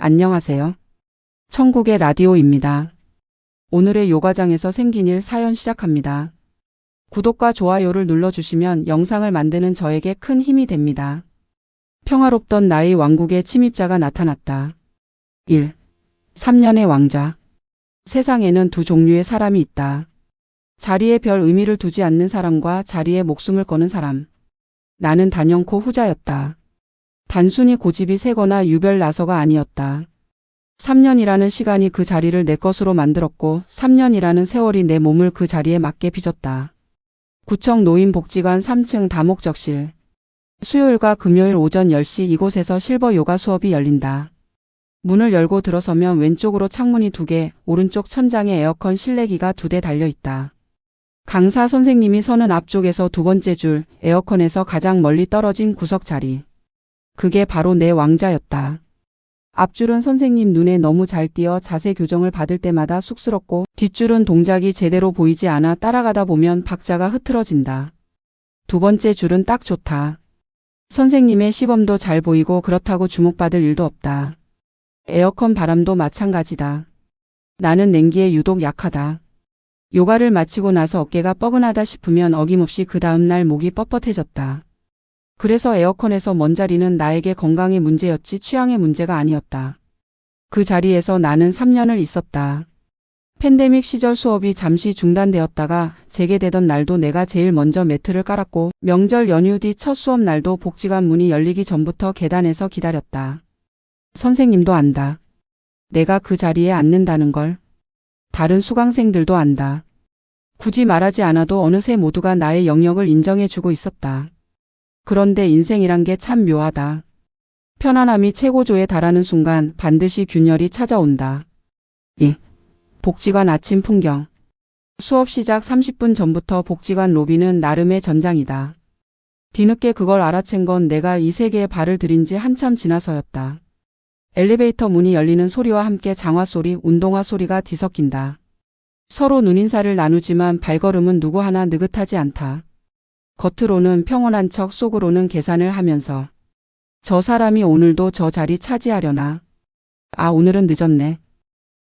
안녕하세요. 천국의 라디오입니다. 오늘의 요가장에서 생긴 일 사연 시작합니다. 구독과 좋아요를 눌러주시면 영상을 만드는 저에게 큰 힘이 됩니다. 평화롭던 나의 왕국에 침입자가 나타났다. 1. 3년의 왕자. 세상에는 두 종류의 사람이 있다. 자리에 별 의미를 두지 않는 사람과 자리에 목숨을 거는 사람. 나는 단연코 후자였다. 단순히 고집이 세거나 유별나서가 아니었다. 3년이라는 시간이 그 자리를 내 것으로 만들었고 3년이라는 세월이 내 몸을 그 자리에 맞게 빚었다. 구청 노인복지관 3층 다목적실. 수요일과 금요일 오전 10시 이곳에서 실버 요가 수업이 열린다. 문을 열고 들어서면 왼쪽으로 창문이 2개, 오른쪽 천장에 에어컨 실내기가 2대 달려있다. 강사 선생님이 서는 앞쪽에서 두 번째 줄, 에어컨에서 가장 멀리 떨어진 구석 자리. 그게 바로 내 왕자였다. 앞줄은 선생님 눈에 너무 잘 띄어 자세 교정을 받을 때마다 쑥스럽고 뒷줄은 동작이 제대로 보이지 않아 따라가다 보면 박자가 흐트러진다. 두 번째 줄은 딱 좋다. 선생님의 시범도 잘 보이고 그렇다고 주목받을 일도 없다. 에어컨 바람도 마찬가지다. 나는 냉기에 유독 약하다. 요가를 마치고 나서 어깨가 뻐근하다 싶으면 어김없이 그 다음날 목이 뻣뻣해졌다. 그래서 에어컨에서 먼 자리는 나에게 건강의 문제였지 취향의 문제가 아니었다. 그 자리에서 나는 3년을 있었다. 팬데믹 시절 수업이 잠시 중단되었다가 재개되던 날도 내가 제일 먼저 매트를 깔았고 명절 연휴 뒤 첫 수업 날도 복지관 문이 열리기 전부터 계단에서 기다렸다. 선생님도 안다. 내가 그 자리에 앉는다는 걸. 다른 수강생들도 안다. 굳이 말하지 않아도 어느새 모두가 나의 영역을 인정해주고 있었다. 그런데 인생이란 게 참 묘하다. 편안함이 최고조에 달하는 순간 반드시 균열이 찾아온다. 2. 복지관 아침 풍경. 수업 시작 30분 전부터 복지관 로비는 나름의 전장이다. 뒤늦게 그걸 알아챈 건 내가 이 세계에 발을 들인 지 한참 지나서였다. 엘리베이터 문이 열리는 소리와 함께 장화 소리, 운동화 소리가 뒤섞인다. 서로 눈인사를 나누지만 발걸음은 누구 하나 느긋하지 않다. 겉으로는 평온한 척 속으로는 계산을 하면서 저 사람이 오늘도 저 자리 차지하려나? 아, 오늘은 늦었네.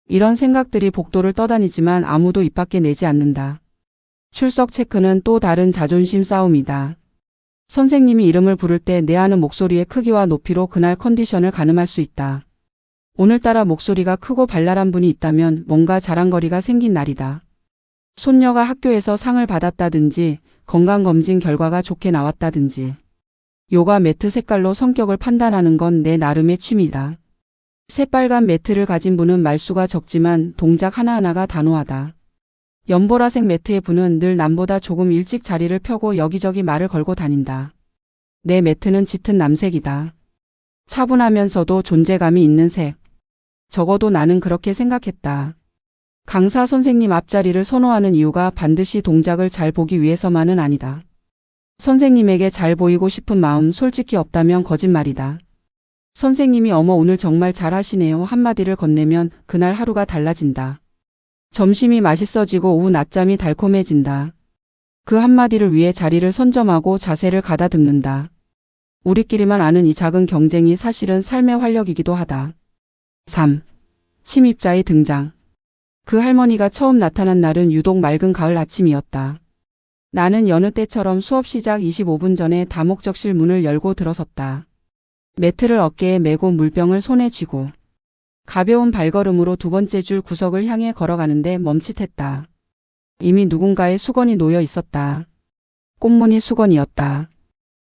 이런 생각들이 복도를 떠다니지만 아무도 입 밖에 내지 않는다. 출석 체크는 또 다른 자존심 싸움이다. 선생님이 이름을 부를 때 내 아는 목소리의 크기와 높이로 그날 컨디션을 가늠할 수 있다. 오늘따라 목소리가 크고 발랄한 분이 있다면 뭔가 자랑거리가 생긴 날이다. 손녀가 학교에서 상을 받았다든지 건강검진 결과가 좋게 나왔다든지. 요가 매트 색깔로 성격을 판단하는 건 내 나름의 취미다. 새빨간 매트를 가진 분은 말수가 적지만 동작 하나하나가 단호하다. 연보라색 매트의 분은 늘 남보다 조금 일찍 자리를 펴고 여기저기 말을 걸고 다닌다. 내 매트는 짙은 남색이다. 차분하면서도 존재감이 있는 색. 적어도 나는 그렇게 생각했다. 강사 선생님 앞자리를 선호하는 이유가 반드시 동작을 잘 보기 위해서만은 아니다. 선생님에게 잘 보이고 싶은 마음 솔직히 없다면 거짓말이다. 선생님이 어머 오늘 정말 잘하시네요 한마디를 건네면 그날 하루가 달라진다. 점심이 맛있어지고 오후 낮잠이 달콤해진다. 그 한마디를 위해 자리를 선점하고 자세를 가다듬는다. 우리끼리만 아는 이 작은 경쟁이 사실은 삶의 활력이기도 하다. 3. 침입자의 등장. 그 할머니가 처음 나타난 날은 유독 맑은 가을 아침이었다. 나는 여느 때처럼 수업 시작 25분 전에 다목적실 문을 열고 들어섰다. 매트를 어깨에 메고 물병을 손에 쥐고 가벼운 발걸음으로 두 번째 줄 구석을 향해 걸어가는데 멈칫했다. 이미 누군가의 수건이 놓여 있었다. 꽃무늬 수건이었다.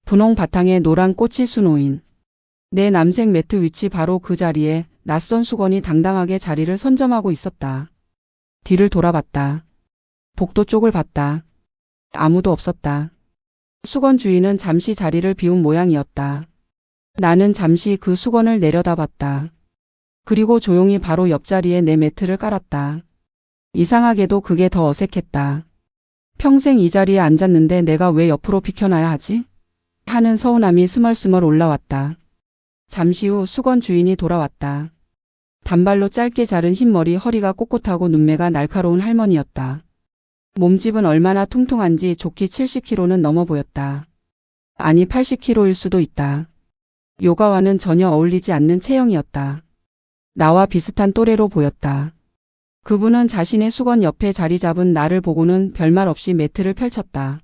분홍 바탕에 노란 꽃이 수놓인 내 남색 매트 위치 바로 그 자리에 낯선 수건이 당당하게 자리를 선점하고 있었다. 뒤를 돌아봤다. 복도 쪽을 봤다. 아무도 없었다. 수건 주인은 잠시 자리를 비운 모양이었다. 나는 잠시 그 수건을 내려다봤다. 그리고 조용히 바로 옆자리에 내 매트를 깔았다. 이상하게도 그게 더 어색했다. 평생 이 자리에 앉았는데 내가 왜 옆으로 비켜나야 하지? 하는 서운함이 스멀스멀 올라왔다. 잠시 후 수건 주인이 돌아왔다. 단발로 짧게 자른 흰머리, 허리가 꼿꼿하고 눈매가 날카로운 할머니였다. 몸집은 얼마나 퉁퉁한지 좋기 70kg는 넘어 보였다. 아니 80kg일 수도 있다. 요가와는 전혀 어울리지 않는 체형이었다. 나와 비슷한 또래로 보였다. 그분은 자신의 수건 옆에 자리 잡은 나를 보고는 별말 없이 매트를 펼쳤다.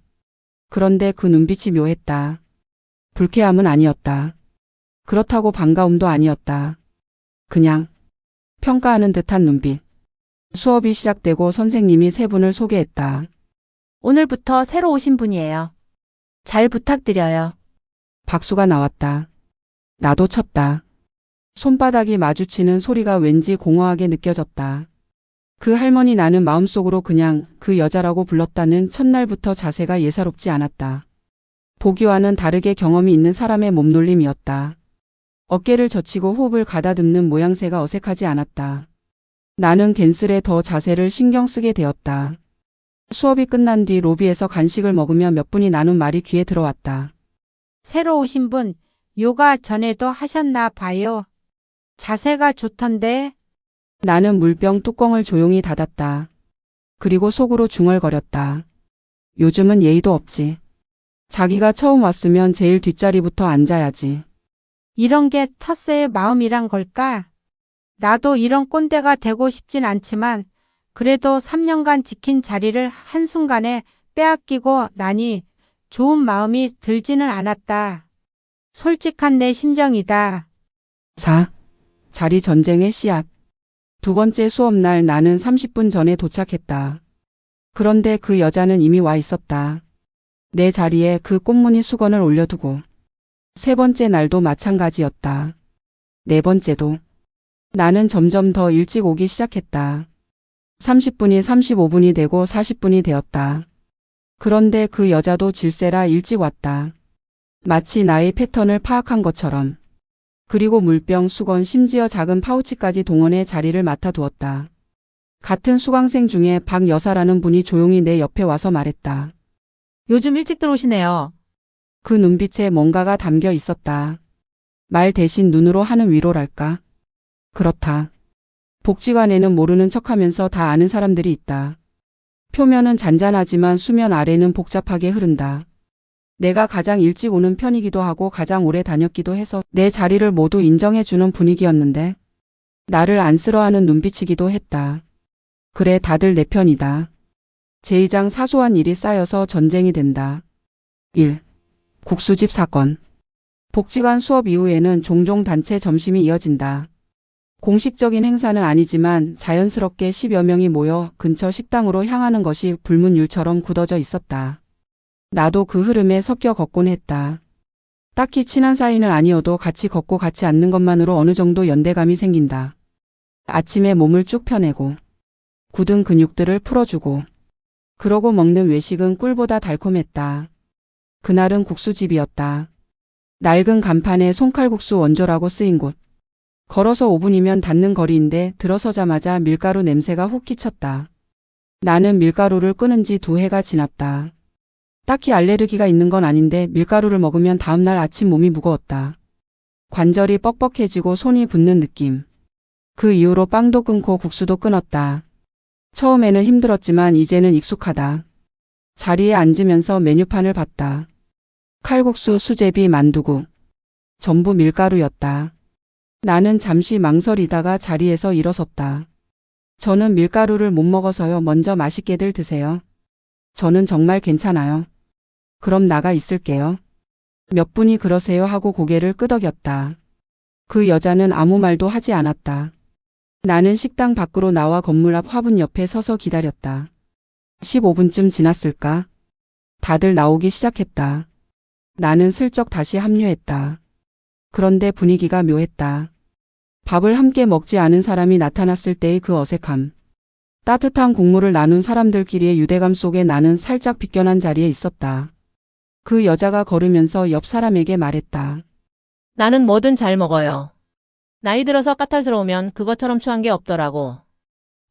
그런데 그 눈빛이 묘했다. 불쾌함은 아니었다. 그렇다고 반가움도 아니었다. 그냥 평가하는 듯한 눈빛. 수업이 시작되고 선생님이 세 분을 소개했다. 오늘부터 새로 오신 분이에요. 잘 부탁드려요. 박수가 나왔다. 나도 쳤다. 손바닥이 마주치는 소리가 왠지 공허하게 느껴졌다. 그 할머니 나는 마음속으로 그냥 그 여자라고 불렀다는 첫날부터 자세가 예사롭지 않았다. 보기와는 다르게 경험이 있는 사람의 몸놀림이었다. 어깨를 젖히고 호흡을 가다듬는 모양새가 어색하지 않았다. 나는 괜스레 더 자세를 신경 쓰게 되었다. 수업이 끝난 뒤 로비에서 간식을 먹으며 몇 분이 나눈 말이 귀에 들어왔다. 새로 오신 분, 요가 전에도 하셨나 봐요. 자세가 좋던데. 나는 물병 뚜껑을 조용히 닫았다. 그리고 속으로 중얼거렸다. 요즘은 예의도 없지. 자기가 처음 왔으면 제일 뒷자리부터 앉아야지. 이런 게 텃세의 마음이란 걸까? 나도 이런 꼰대가 되고 싶진 않지만 그래도 3년간 지킨 자리를 한순간에 빼앗기고 나니 좋은 마음이 들지는 않았다. 솔직한 내 심정이다. 4. 자리 전쟁의 씨앗. 두 번째 수업날 나는 30분 전에 도착했다. 그런데 그 여자는 이미 와 있었다. 내 자리에 그 꽃무늬 수건을 올려두고. 세 번째 날도 마찬가지였다. 네 번째도. 나는 점점 더 일찍 오기 시작했다. 30분이 35분이 되고 40분이 되었다. 그런데 그 여자도 질세라 일찍 왔다. 마치 나의 패턴을 파악한 것처럼. 그리고 물병, 수건, 심지어 작은 파우치까지 동원해 자리를 맡아두었다. 같은 수강생 중에 박 여사라는 분이 조용히 내 옆에 와서 말했다. 요즘 일찍 들어오시네요. 그 눈빛에 뭔가가 담겨 있었다. 말 대신 눈으로 하는 위로랄까? 그렇다. 복지관에는 모르는 척하면서 다 아는 사람들이 있다. 표면은 잔잔하지만 수면 아래는 복잡하게 흐른다. 내가 가장 일찍 오는 편이기도 하고 가장 오래 다녔기도 해서 내 자리를 모두 인정해주는 분위기였는데 나를 안쓰러워하는 눈빛이기도 했다. 그래, 다들 내 편이다. 제2장 사소한 일이 쌓여서 전쟁이 된다. 1. 국수집 사건. 복지관 수업 이후에는 종종 단체 점심이 이어진다. 공식적인 행사는 아니지만 자연스럽게 10여 명이 모여 근처 식당으로 향하는 것이 불문율처럼 굳어져 있었다. 나도 그 흐름에 섞여 걷곤 했다. 딱히 친한 사이는 아니어도 같이 걷고 같이 앉는 것만으로 어느 정도 연대감이 생긴다. 아침에 몸을 쭉 펴내고 굳은 근육들을 풀어주고 그러고 먹는 외식은 꿀보다 달콤했다. 그날은 국수집이었다. 낡은 간판에 손칼국수 원조라고 쓰인 곳. 걸어서 5분이면 닿는 거리인데 들어서자마자 밀가루 냄새가 훅 끼쳤다. 나는 밀가루를 끊은 지 2해가 지났다. 딱히 알레르기가 있는 건 아닌데 밀가루를 먹으면 다음날 아침 몸이 무거웠다. 관절이 뻑뻑해지고 손이 붓는 느낌. 그 이후로 빵도 끊고 국수도 끊었다. 처음에는 힘들었지만 이제는 익숙하다. 자리에 앉으면서 메뉴판을 봤다. 칼국수, 수제비, 만두국. 전부 밀가루였다. 나는 잠시 망설이다가 자리에서 일어섰다. 저는 밀가루를 못 먹어서요. 먼저 맛있게들 드세요. 저는 정말 괜찮아요. 그럼 나가 있을게요. 몇 분이 그러세요 하고 고개를 끄덕였다. 그 여자는 아무 말도 하지 않았다. 나는 식당 밖으로 나와 건물 앞 화분 옆에 서서 기다렸다. 15분쯤 지났을까? 다들 나오기 시작했다. 나는 슬쩍 다시 합류했다. 그런데 분위기가 묘했다. 밥을 함께 먹지 않은 사람이 나타났을 때의 그 어색함. 따뜻한 국물을 나눈 사람들끼리의 유대감 속에 나는 살짝 비껴난 자리에 있었다. 그 여자가 걸으면서 옆 사람에게 말했다. 나는 뭐든 잘 먹어요. 나이 들어서 까탈스러우면 그것처럼 추한 게 없더라고.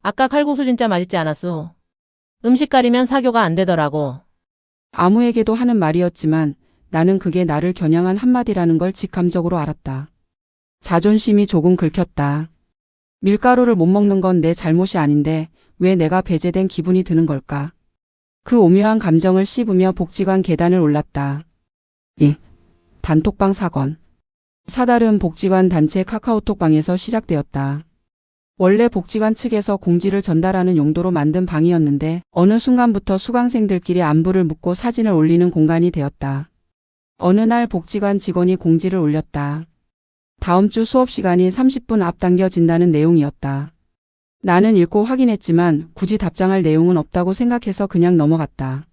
아까 칼국수 진짜 맛있지 않았어. 음식 가리면 사교가 안 되더라고. 아무에게도 하는 말이었지만 나는 그게 나를 겨냥한 한마디라는 걸 직감적으로 알았다. 자존심이 조금 긁혔다. 밀가루를 못 먹는 건 내 잘못이 아닌데 왜 내가 배제된 기분이 드는 걸까? 그 오묘한 감정을 씹으며 복지관 계단을 올랐다. 2. 단톡방 사건. 사달은 복지관 단체 카카오톡방에서 시작되었다. 원래 복지관 측에서 공지를 전달하는 용도로 만든 방이었는데 어느 순간부터 수강생들끼리 안부를 묻고 사진을 올리는 공간이 되었다. 어느 날 복지관 직원이 공지를 올렸다. 다음 주 수업 시간이 30분 앞당겨진다는 내용이었다. 나는 읽고 확인했지만 굳이 답장할 내용은 없다고 생각해서 그냥 넘어갔다.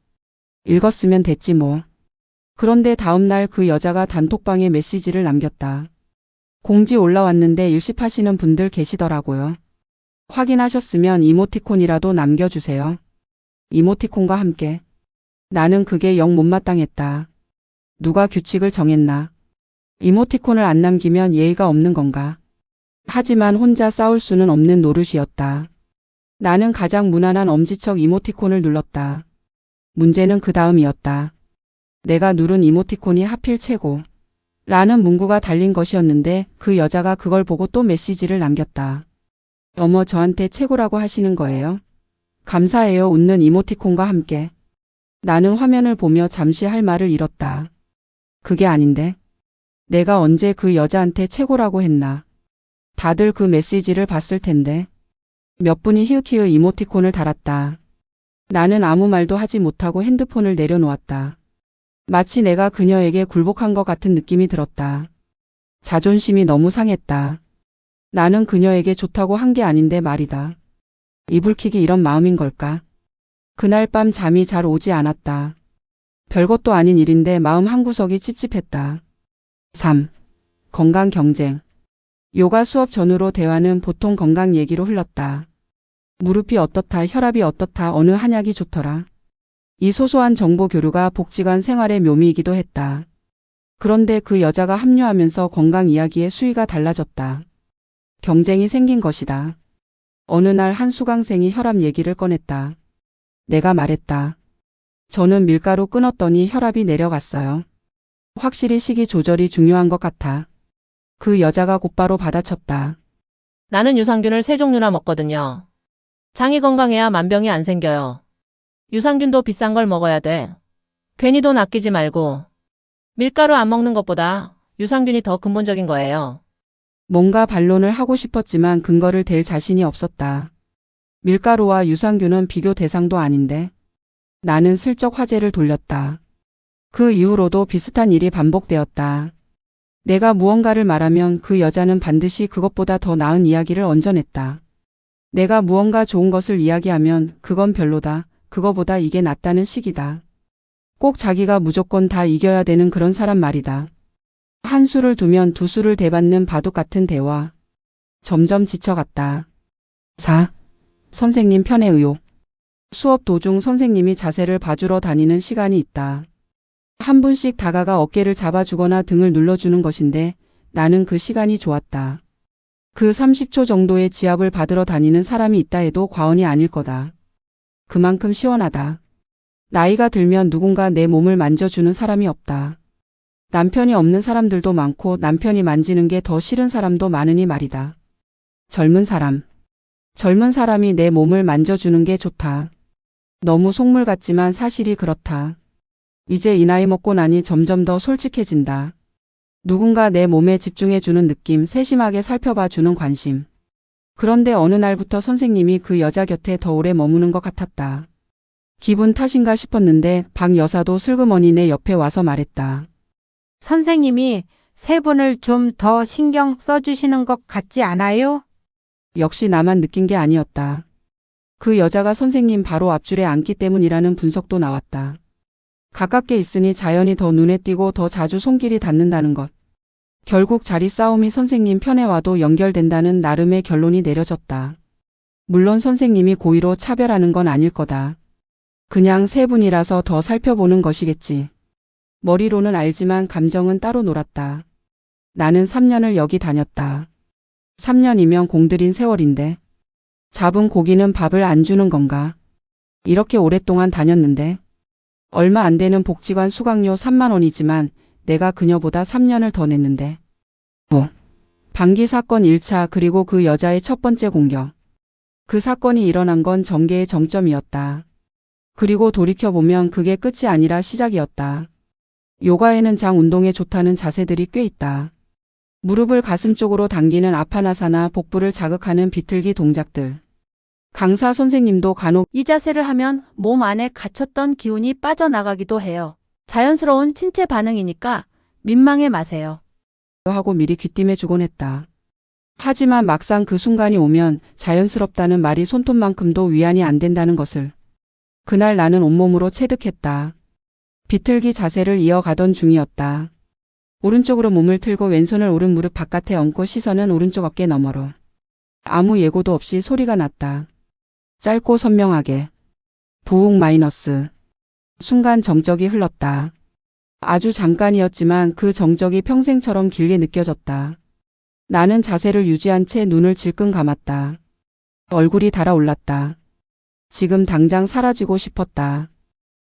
읽었으면 됐지 뭐. 그런데 다음 날 그 여자가 단톡방에 메시지를 남겼다. 공지 올라왔는데 일십하시는 분들 계시더라고요. 확인하셨으면 이모티콘이라도 남겨주세요. 이모티콘과 함께. 나는 그게 영 못마땅했다. 누가 규칙을 정했나. 이모티콘을 안 남기면 예의가 없는 건가. 하지만 혼자 싸울 수는 없는 노릇이었다. 나는 가장 무난한 엄지척 이모티콘을 눌렀다. 문제는 그 다음이었다. 내가 누른 이모티콘이 하필 최고. 라는 문구가 달린 것이었는데 그 여자가 그걸 보고 또 메시지를 남겼다. 어머 저한테 최고라고 하시는 거예요? 감사해요 웃는 이모티콘과 함께. 나는 화면을 보며 잠시 할 말을 잃었다. 그게 아닌데. 내가 언제 그 여자한테 최고라고 했나. 다들 그 메시지를 봤을 텐데. 몇 분이 히읗히읗 이모티콘을 달았다. 나는 아무 말도 하지 못하고 핸드폰을 내려놓았다. 마치 내가 그녀에게 굴복한 것 같은 느낌이 들었다. 자존심이 너무 상했다. 나는 그녀에게 좋다고 한 게 아닌데 말이다. 이불킥이 이런 마음인 걸까? 그날 밤 잠이 잘 오지 않았다. 별것도 아닌 일인데 마음 한구석이 찝찝했다. 3. 건강 경쟁. 요가 수업 전후로 대화는 보통 건강 얘기로 흘렀다. 무릎이 어떻다, 혈압이 어떻다, 어느 한약이 좋더라. 이 소소한 정보 교류가 복지관 생활의 묘미이기도 했다. 그런데 그 여자가 합류하면서 건강 이야기의 수위가 달라졌다. 경쟁이 생긴 것이다. 어느 날 한 수강생이 혈압 얘기를 꺼냈다. 내가 말했다. 저는 밀가루 끊었더니 혈압이 내려갔어요. 확실히 식이 조절이 중요한 것 같아. 그 여자가 곧바로 받아쳤다. 나는 유산균을 3종류나 먹거든요. 장이 건강해야 만병이 안 생겨요. 유산균도 비싼 걸 먹어야 돼. 괜히 돈 아끼지 말고. 밀가루 안 먹는 것보다 유산균이 더 근본적인 거예요. 뭔가 반론을 하고 싶었지만 근거를 댈 자신이 없었다. 밀가루와 유산균은 비교 대상도 아닌데. 나는 슬쩍 화제를 돌렸다. 그 이후로도 비슷한 일이 반복되었다. 내가 무언가를 말하면 그 여자는 반드시 그것보다 더 나은 이야기를 얹어냈다. 내가 무언가 좋은 것을 이야기하면 그건 별로다. 그거보다 이게 낫다는 식이다. 꼭 자기가 무조건 다 이겨야 되는 그런 사람 말이다. 한 수를 두면 두 수를 대받는 바둑 같은 대화. 점점 지쳐갔다. 4. 선생님 편의 의혹. 수업 도중 선생님이 자세를 봐주러 다니는 시간이 있다. 한 분씩 다가가 어깨를 잡아주거나 등을 눌러주는 것인데 나는 그 시간이 좋았다. 그 30초 정도의 지압을 받으러 다니는 사람이 있다 해도 과언이 아닐 거다. 그만큼 시원하다. 나이가 들면 누군가 내 몸을 만져주는 사람이 없다. 남편이 없는 사람들도 많고 남편이 만지는 게 더 싫은 사람도 많으니 말이다. 젊은 사람이 내 몸을 만져주는 게 좋다. 너무 속물 같지만 사실이 그렇다. 이제 이 나이 먹고 나니 점점 더 솔직해진다. 누군가 내 몸에 집중해주는 느낌, 세심하게 살펴봐주는 관심. 그런데 어느 날부터 선생님이 그 여자 곁에 더 오래 머무는 것 같았다. 기분 탓인가 싶었는데 박 여사도 슬그머니 내 옆에 와서 말했다. 선생님이 세 분을 좀 더 신경 써주시는 것 같지 않아요? 역시 나만 느낀 게 아니었다. 그 여자가 선생님 바로 앞줄에 앉기 때문이라는 분석도 나왔다. 가깝게 있으니 자연히 더 눈에 띄고 더 자주 손길이 닿는다는 것. 결국 자리 싸움이 선생님 편에 와도 연결된다는 나름의 결론이 내려졌다. 물론 선생님이 고의로 차별하는 건 아닐 거다. 그냥 세 분이라서 더 살펴보는 것이겠지. 머리로는 알지만 감정은 따로 놀았다. 나는 3년을 여기 다녔다. 3년이면 공들인 세월인데. 잡은 고기는 밥을 안 주는 건가? 이렇게 오랫동안 다녔는데. 얼마 안 되는 복지관 수강료 3만 원이지만 내가 그녀보다 3년을 더 냈는데. 방기 사건 1차 그리고 그 여자의 첫 번째 공격. 그 사건이 일어난 건 전개의 정점이었다. 그리고 돌이켜보면 그게 끝이 아니라 시작이었다. 요가에는 장 운동에 좋다는 자세들이 꽤 있다. 무릎을 가슴 쪽으로 당기는 아파나사나 복부를 자극하는 비틀기 동작들. 강사 선생님도 간혹 이 자세를 하면 몸 안에 갇혔던 기운이 빠져나가기도 해요. 자연스러운 신체 반응이니까 민망해 마세요. 하고 미리 귀띔해 주곤 했다. 하지만 막상 그 순간이 오면 자연스럽다는 말이 손톱만큼도 위안이 안 된다는 것을 그날 나는 온몸으로 체득했다. 비틀기 자세를 이어가던 중이었다. 오른쪽으로 몸을 틀고 왼손을 오른 무릎 바깥에 얹고 시선은 오른쪽 어깨 너머로. 아무 예고도 없이 소리가 났다. 짧고 선명하게. 부욱 마이너스. 순간 정적이 흘렀다. 아주 잠깐이었지만 그 정적이 평생처럼 길게 느껴졌다. 나는 자세를 유지한 채 눈을 질끈 감았다. 얼굴이 달아올랐다. 지금 당장 사라지고 싶었다.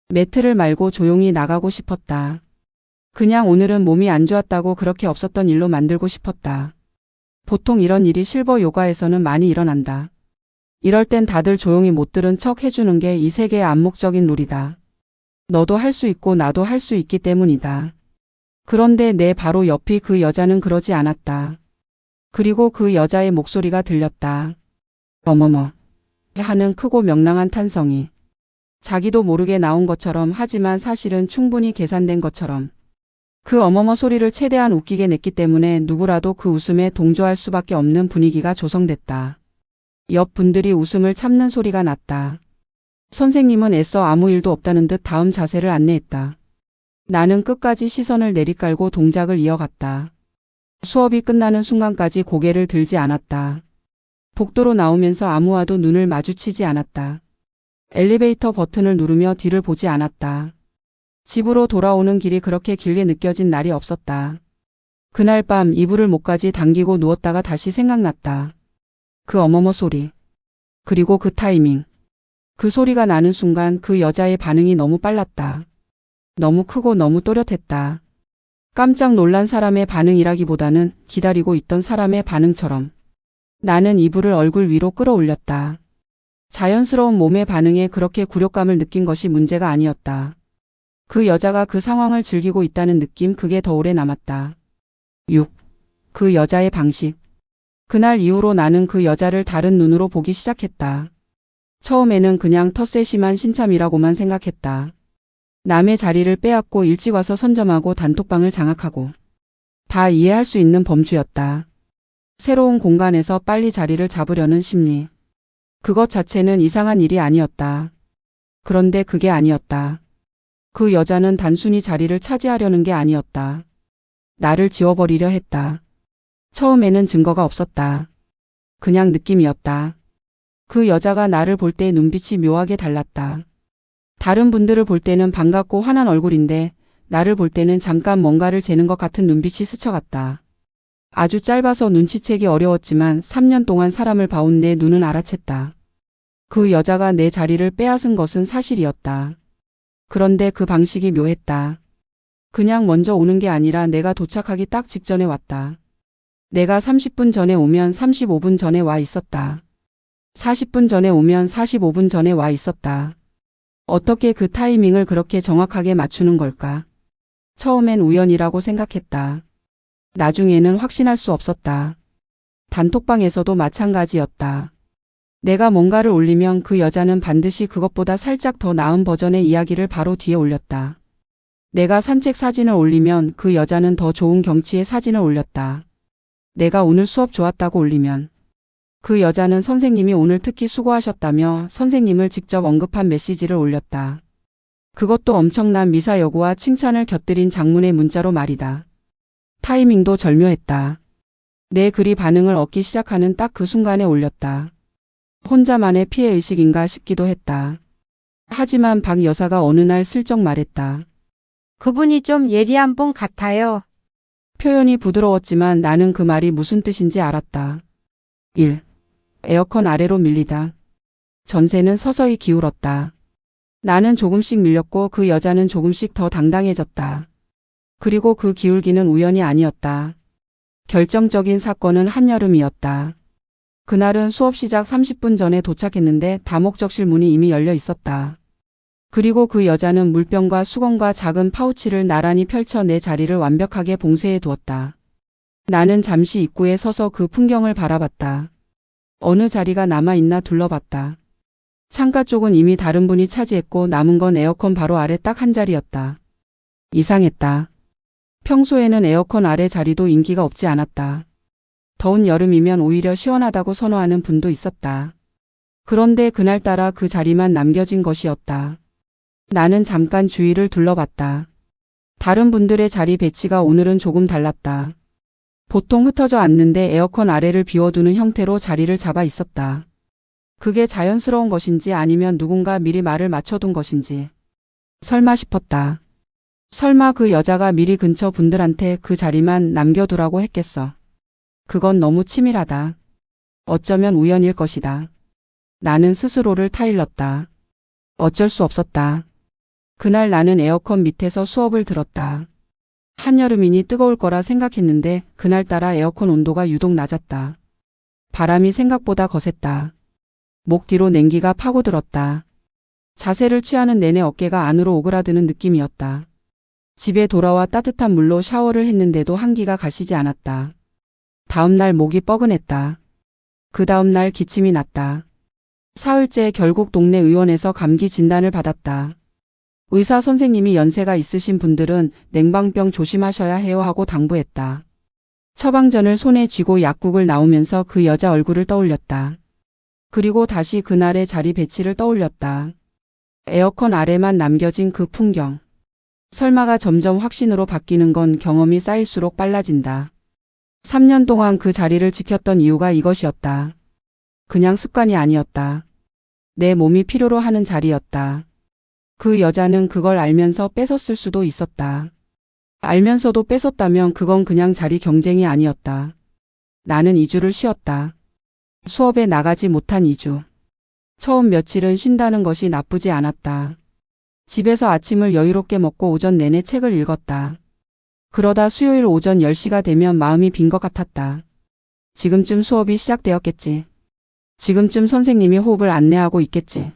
매트를 말고 조용히 나가고 싶었다. 그냥 오늘은 몸이 안 좋았다고 그렇게 없었던 일로 만들고 싶었다. 보통 이런 일이 실버 요가에서는 많이 일어난다. 이럴 땐 다들 조용히 못 들은 척 해주는 게 이 세계의 암묵적인 룰이다. 너도 할 수 있고 나도 할 수 있기 때문이다. 그런데 내 바로 옆이 그 여자는 그러지 않았다. 그리고 그 여자의 목소리가 들렸다. 어머머. 하는 크고 명랑한 탄성이. 자기도 모르게 나온 것처럼 하지만 사실은 충분히 계산된 것처럼. 그 어머머 소리를 최대한 웃기게 냈기 때문에 누구라도 그 웃음에 동조할 수밖에 없는 분위기가 조성됐다. 옆 분들이 웃음을 참는 소리가 났다. 선생님은 애써 아무 일도 없다는 듯 다음 자세를 안내했다. 나는 끝까지 시선을 내리깔고 동작을 이어갔다. 수업이 끝나는 순간까지 고개를 들지 않았다. 복도로 나오면서 아무와도 눈을 마주치지 않았다. 엘리베이터 버튼을 누르며 뒤를 보지 않았다. 집으로 돌아오는 길이 그렇게 길게 느껴진 날이 없었다. 그날 밤 이불을 목까지 당기고 누웠다가 다시 생각났다. 그 어머머 소리. 그리고 그 타이밍. 그 소리가 나는 순간 그 여자의 반응이 너무 빨랐다. 너무 크고 너무 또렷했다. 깜짝 놀란 사람의 반응이라기보다는 기다리고 있던 사람의 반응처럼. 나는 이불을 얼굴 위로 끌어올렸다. 자연스러운 몸의 반응에 그렇게 굴욕감을 느낀 것이 문제가 아니었다. 그 여자가 그 상황을 즐기고 있다는 느낌, 그게 더 오래 남았다. 6. 그 여자의 방식. 그날 이후로 나는 그 여자를 다른 눈으로 보기 시작했다. 처음에는 그냥 텃세심한 신참이라고만 생각했다. 남의 자리를 빼앗고 일찍 와서 선점하고 단톡방을 장악하고. 다 이해할 수 있는 범주였다. 새로운 공간에서 빨리 자리를 잡으려는 심리. 그것 자체는 이상한 일이 아니었다. 그런데 그게 아니었다. 그 여자는 단순히 자리를 차지하려는 게 아니었다. 나를 지워버리려 했다. 처음에는 증거가 없었다. 그냥 느낌이었다. 그 여자가 나를 볼 때 눈빛이 묘하게 달랐다. 다른 분들을 볼 때는 반갑고 환한 얼굴인데 나를 볼 때는 잠깐 뭔가를 재는 것 같은 눈빛이 스쳐갔다. 아주 짧아서 눈치채기 어려웠지만 3년 동안 사람을 봐온 내 눈은 알아챘다. 그 여자가 내 자리를 빼앗은 것은 사실이었다. 그런데 그 방식이 묘했다. 그냥 먼저 오는 게 아니라 내가 도착하기 딱 직전에 왔다. 내가 30분 전에 오면 35분 전에 와 있었다. 40분 전에 오면 45분 전에 와 있었다. 어떻게 그 타이밍을 그렇게 정확하게 맞추는 걸까? 처음엔 우연이라고 생각했다. 나중에는 확신할 수 없었다. 단톡방에서도 마찬가지였다. 내가 뭔가를 올리면 그 여자는 반드시 그것보다 살짝 더 나은 버전의 이야기를 바로 뒤에 올렸다. 내가 산책 사진을 올리면 그 여자는 더 좋은 경치의 사진을 올렸다. 내가 오늘 수업 좋았다고 올리면 그 여자는 선생님이 오늘 특히 수고하셨다며 선생님을 직접 언급한 메시지를 올렸다. 그것도 엄청난 미사여구와 칭찬을 곁들인 장문의 문자로 말이다. 타이밍도 절묘했다. 내 글이 반응을 얻기 시작하는 딱 그 순간에 올렸다. 혼자만의 피해의식인가 싶기도 했다. 하지만 박 여사가 어느 날 슬쩍 말했다. 그분이 좀 예리한 분 같아요. 표현이 부드러웠지만 나는 그 말이 무슨 뜻인지 알았다. 1. 에어컨 아래로 밀리다. 전세는 서서히 기울었다. 나는 조금씩 밀렸고 그 여자는 조금씩 더 당당해졌다. 그리고 그 기울기는 우연이 아니었다. 결정적인 사건은 한여름이었다. 그날은 수업 시작 30분 전에 도착했는데 다목적실 문이 이미 열려 있었다. 그리고 그 여자는 물병과 수건과 작은 파우치를 나란히 펼쳐 내 자리를 완벽하게 봉쇄해 두었다. 나는 잠시 입구에 서서 그 풍경을 바라봤다. 어느 자리가 남아있나 둘러봤다. 창가 쪽은 이미 다른 분이 차지했고 남은 건 에어컨 바로 아래 딱 한 자리였다. 이상했다. 평소에는 에어컨 아래 자리도 인기가 없지 않았다. 더운 여름이면 오히려 시원하다고 선호하는 분도 있었다. 그런데 그날따라 그 자리만 남겨진 것이었다. 나는 잠깐 주위를 둘러봤다. 다른 분들의 자리 배치가 오늘은 조금 달랐다. 보통 흩어져 앉는데 에어컨 아래를 비워두는 형태로 자리를 잡아 있었다. 그게 자연스러운 것인지 아니면 누군가 미리 말을 맞춰둔 것인지. 설마 싶었다. 설마 그 여자가 미리 근처 분들한테 그 자리만 남겨두라고 했겠어. 그건 너무 치밀하다. 어쩌면 우연일 것이다. 나는 스스로를 타일렀다. 어쩔 수 없었다. 그날 나는 에어컨 밑에서 수업을 들었다. 한여름이니 뜨거울 거라 생각했는데 그날따라 에어컨 온도가 유독 낮았다. 바람이 생각보다 거셌다. 목 뒤로 냉기가 파고들었다. 자세를 취하는 내내 어깨가 안으로 오그라드는 느낌이었다. 집에 돌아와 따뜻한 물로 샤워를 했는데도 한기가 가시지 않았다. 다음 날 목이 뻐근했다. 그 다음 날 기침이 났다. 사흘째 결국 동네 의원에서 감기 진단을 받았다. 의사 선생님이 연세가 있으신 분들은 냉방병 조심하셔야 해요 하고 당부했다. 처방전을 손에 쥐고 약국을 나오면서 그 여자 얼굴을 떠올렸다. 그리고 다시 그날의 자리 배치를 떠올렸다. 에어컨 아래만 남겨진 그 풍경. 설마가 점점 확신으로 바뀌는 건 경험이 쌓일수록 빨라진다. 3년 동안 그 자리를 지켰던 이유가 이것이었다. 그냥 습관이 아니었다. 내 몸이 필요로 하는 자리였다. 그 여자는 그걸 알면서 뺏었을 수도 있었다. 알면서도 뺏었다면 그건 그냥 자리 경쟁이 아니었다. 나는 2주를 쉬었다. 수업에 나가지 못한 2주. 처음 며칠은 쉰다는 것이 나쁘지 않았다. 집에서 아침을 여유롭게 먹고 오전 내내 책을 읽었다. 그러다 수요일 오전 10시가 되면 마음이 빈 것 같았다. 지금쯤 수업이 시작되었겠지. 지금쯤 선생님이 호흡을 안내하고 있겠지.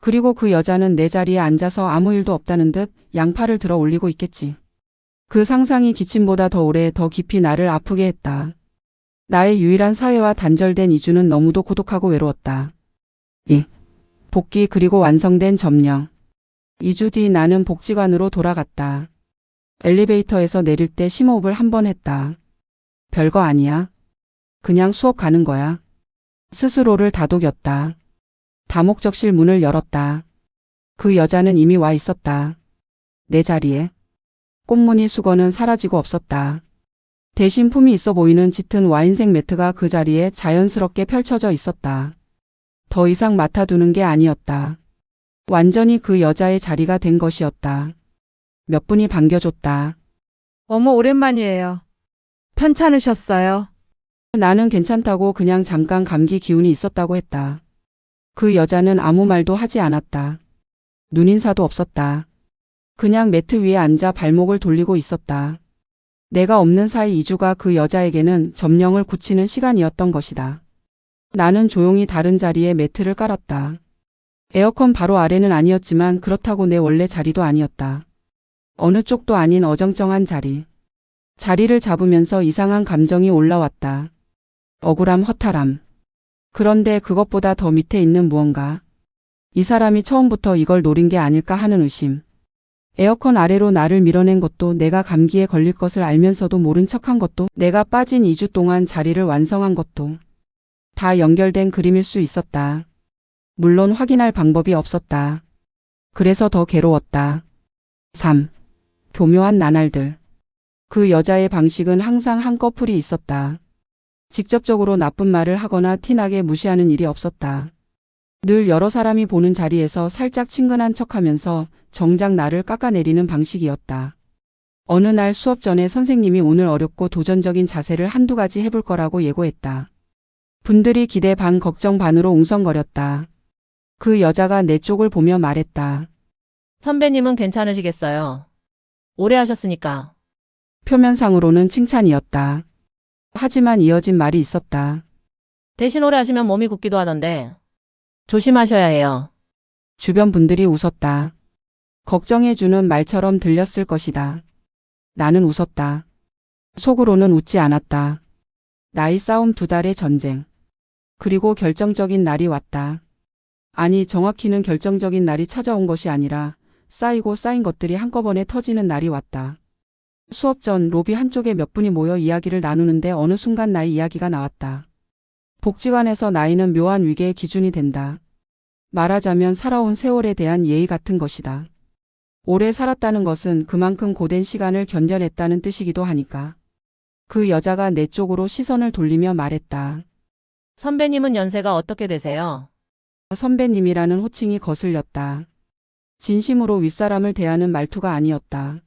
그리고 그 여자는 내 자리에 앉아서 아무 일도 없다는 듯 양팔을 들어 올리고 있겠지. 그 상상이 기침보다 더 오래 더 깊이 나를 아프게 했다. 나의 유일한 사회와 단절된 2주는 너무도 고독하고 외로웠다. 복귀 그리고 완성된 점령. 2주 뒤 나는 복지관으로 돌아갔다. 엘리베이터에서 내릴 때 심호흡을 한 번 했다. 별거 아니야. 그냥 수업 가는 거야. 스스로를 다독였다. 다목적실 문을 열었다. 그 여자는 이미 와 있었다. 내 자리에. 꽃무늬 수건은 사라지고 없었다. 대신 품이 있어 보이는 짙은 와인색 매트가 그 자리에 자연스럽게 펼쳐져 있었다. 더 이상 맡아두는 게 아니었다. 완전히 그 여자의 자리가 된 것이었다. 몇 분이 반겨줬다. 어머, 오랜만이에요. 편찮으셨어요? 나는 괜찮다고 그냥 잠깐 감기 기운이 있었다고 했다. 그 여자는 아무 말도 하지 않았다. 눈인사도 없었다. 그냥 매트 위에 앉아 발목을 돌리고 있었다. 내가 없는 사이 2주가 그 여자에게는 점령을 굳히는 시간이었던 것이다. 나는 조용히 다른 자리에 매트를 깔았다. 에어컨 바로 아래는 아니었지만 그렇다고 내 원래 자리도 아니었다. 어느 쪽도 아닌 어정쩡한 자리. 자리를 잡으면서 이상한 감정이 올라왔다. 억울함, 허탈함. 그런데 그것보다 더 밑에 있는 무언가. 이 사람이 처음부터 이걸 노린 게 아닐까 하는 의심. 에어컨 아래로 나를 밀어낸 것도, 내가 감기에 걸릴 것을 알면서도 모른 척한 것도, 내가 빠진 2주 동안 자리를 완성한 것도 다 연결된 그림일 수 있었다. 물론 확인할 방법이 없었다. 그래서 더 괴로웠다. 3. 교묘한 나날들. 그 여자의 방식은 항상 한꺼풀이 있었다. 직접적으로 나쁜 말을 하거나 티나게 무시하는 일이 없었다. 늘 여러 사람이 보는 자리에서 살짝 친근한 척하면서 정작 나를 깎아내리는 방식이었다. 어느 날 수업 전에 선생님이 오늘 어렵고 도전적인 자세를 한두 가지 해볼 거라고 예고했다. 분들이 기대 반 걱정 반으로 웅성거렸다. 그 여자가 내 쪽을 보며 말했다. 선배님은 괜찮으시겠어요? 오래 하셨으니까. 표면상으로는 칭찬이었다. 하지만 이어진 말이 있었다. 대신 오래 하시면 몸이 굳기도 하던데. 조심하셔야 해요. 주변 분들이 웃었다. 걱정해주는 말처럼 들렸을 것이다. 나는 웃었다. 속으로는 웃지 않았다. 나이 싸움 2달의 전쟁. 그리고 결정적인 날이 왔다. 아니, 정확히는 결정적인 날이 찾아온 것이 아니라 쌓이고 쌓인 것들이 한꺼번에 터지는 날이 왔다. 수업 전 로비 한쪽에 몇 분이 모여 이야기를 나누는데 어느 순간 나이 이야기가 나왔다. 복지관에서 나이는 묘한 위계의 기준이 된다. 말하자면 살아온 세월에 대한 예의 같은 것이다. 오래 살았다는 것은 그만큼 고된 시간을 견뎌냈다는 뜻이기도 하니까. 그 여자가 내 쪽으로 시선을 돌리며 말했다. 선배님은 연세가 어떻게 되세요? 선배님이라는 호칭이 거슬렸다. 진심으로 윗사람을 대하는 말투가 아니었다.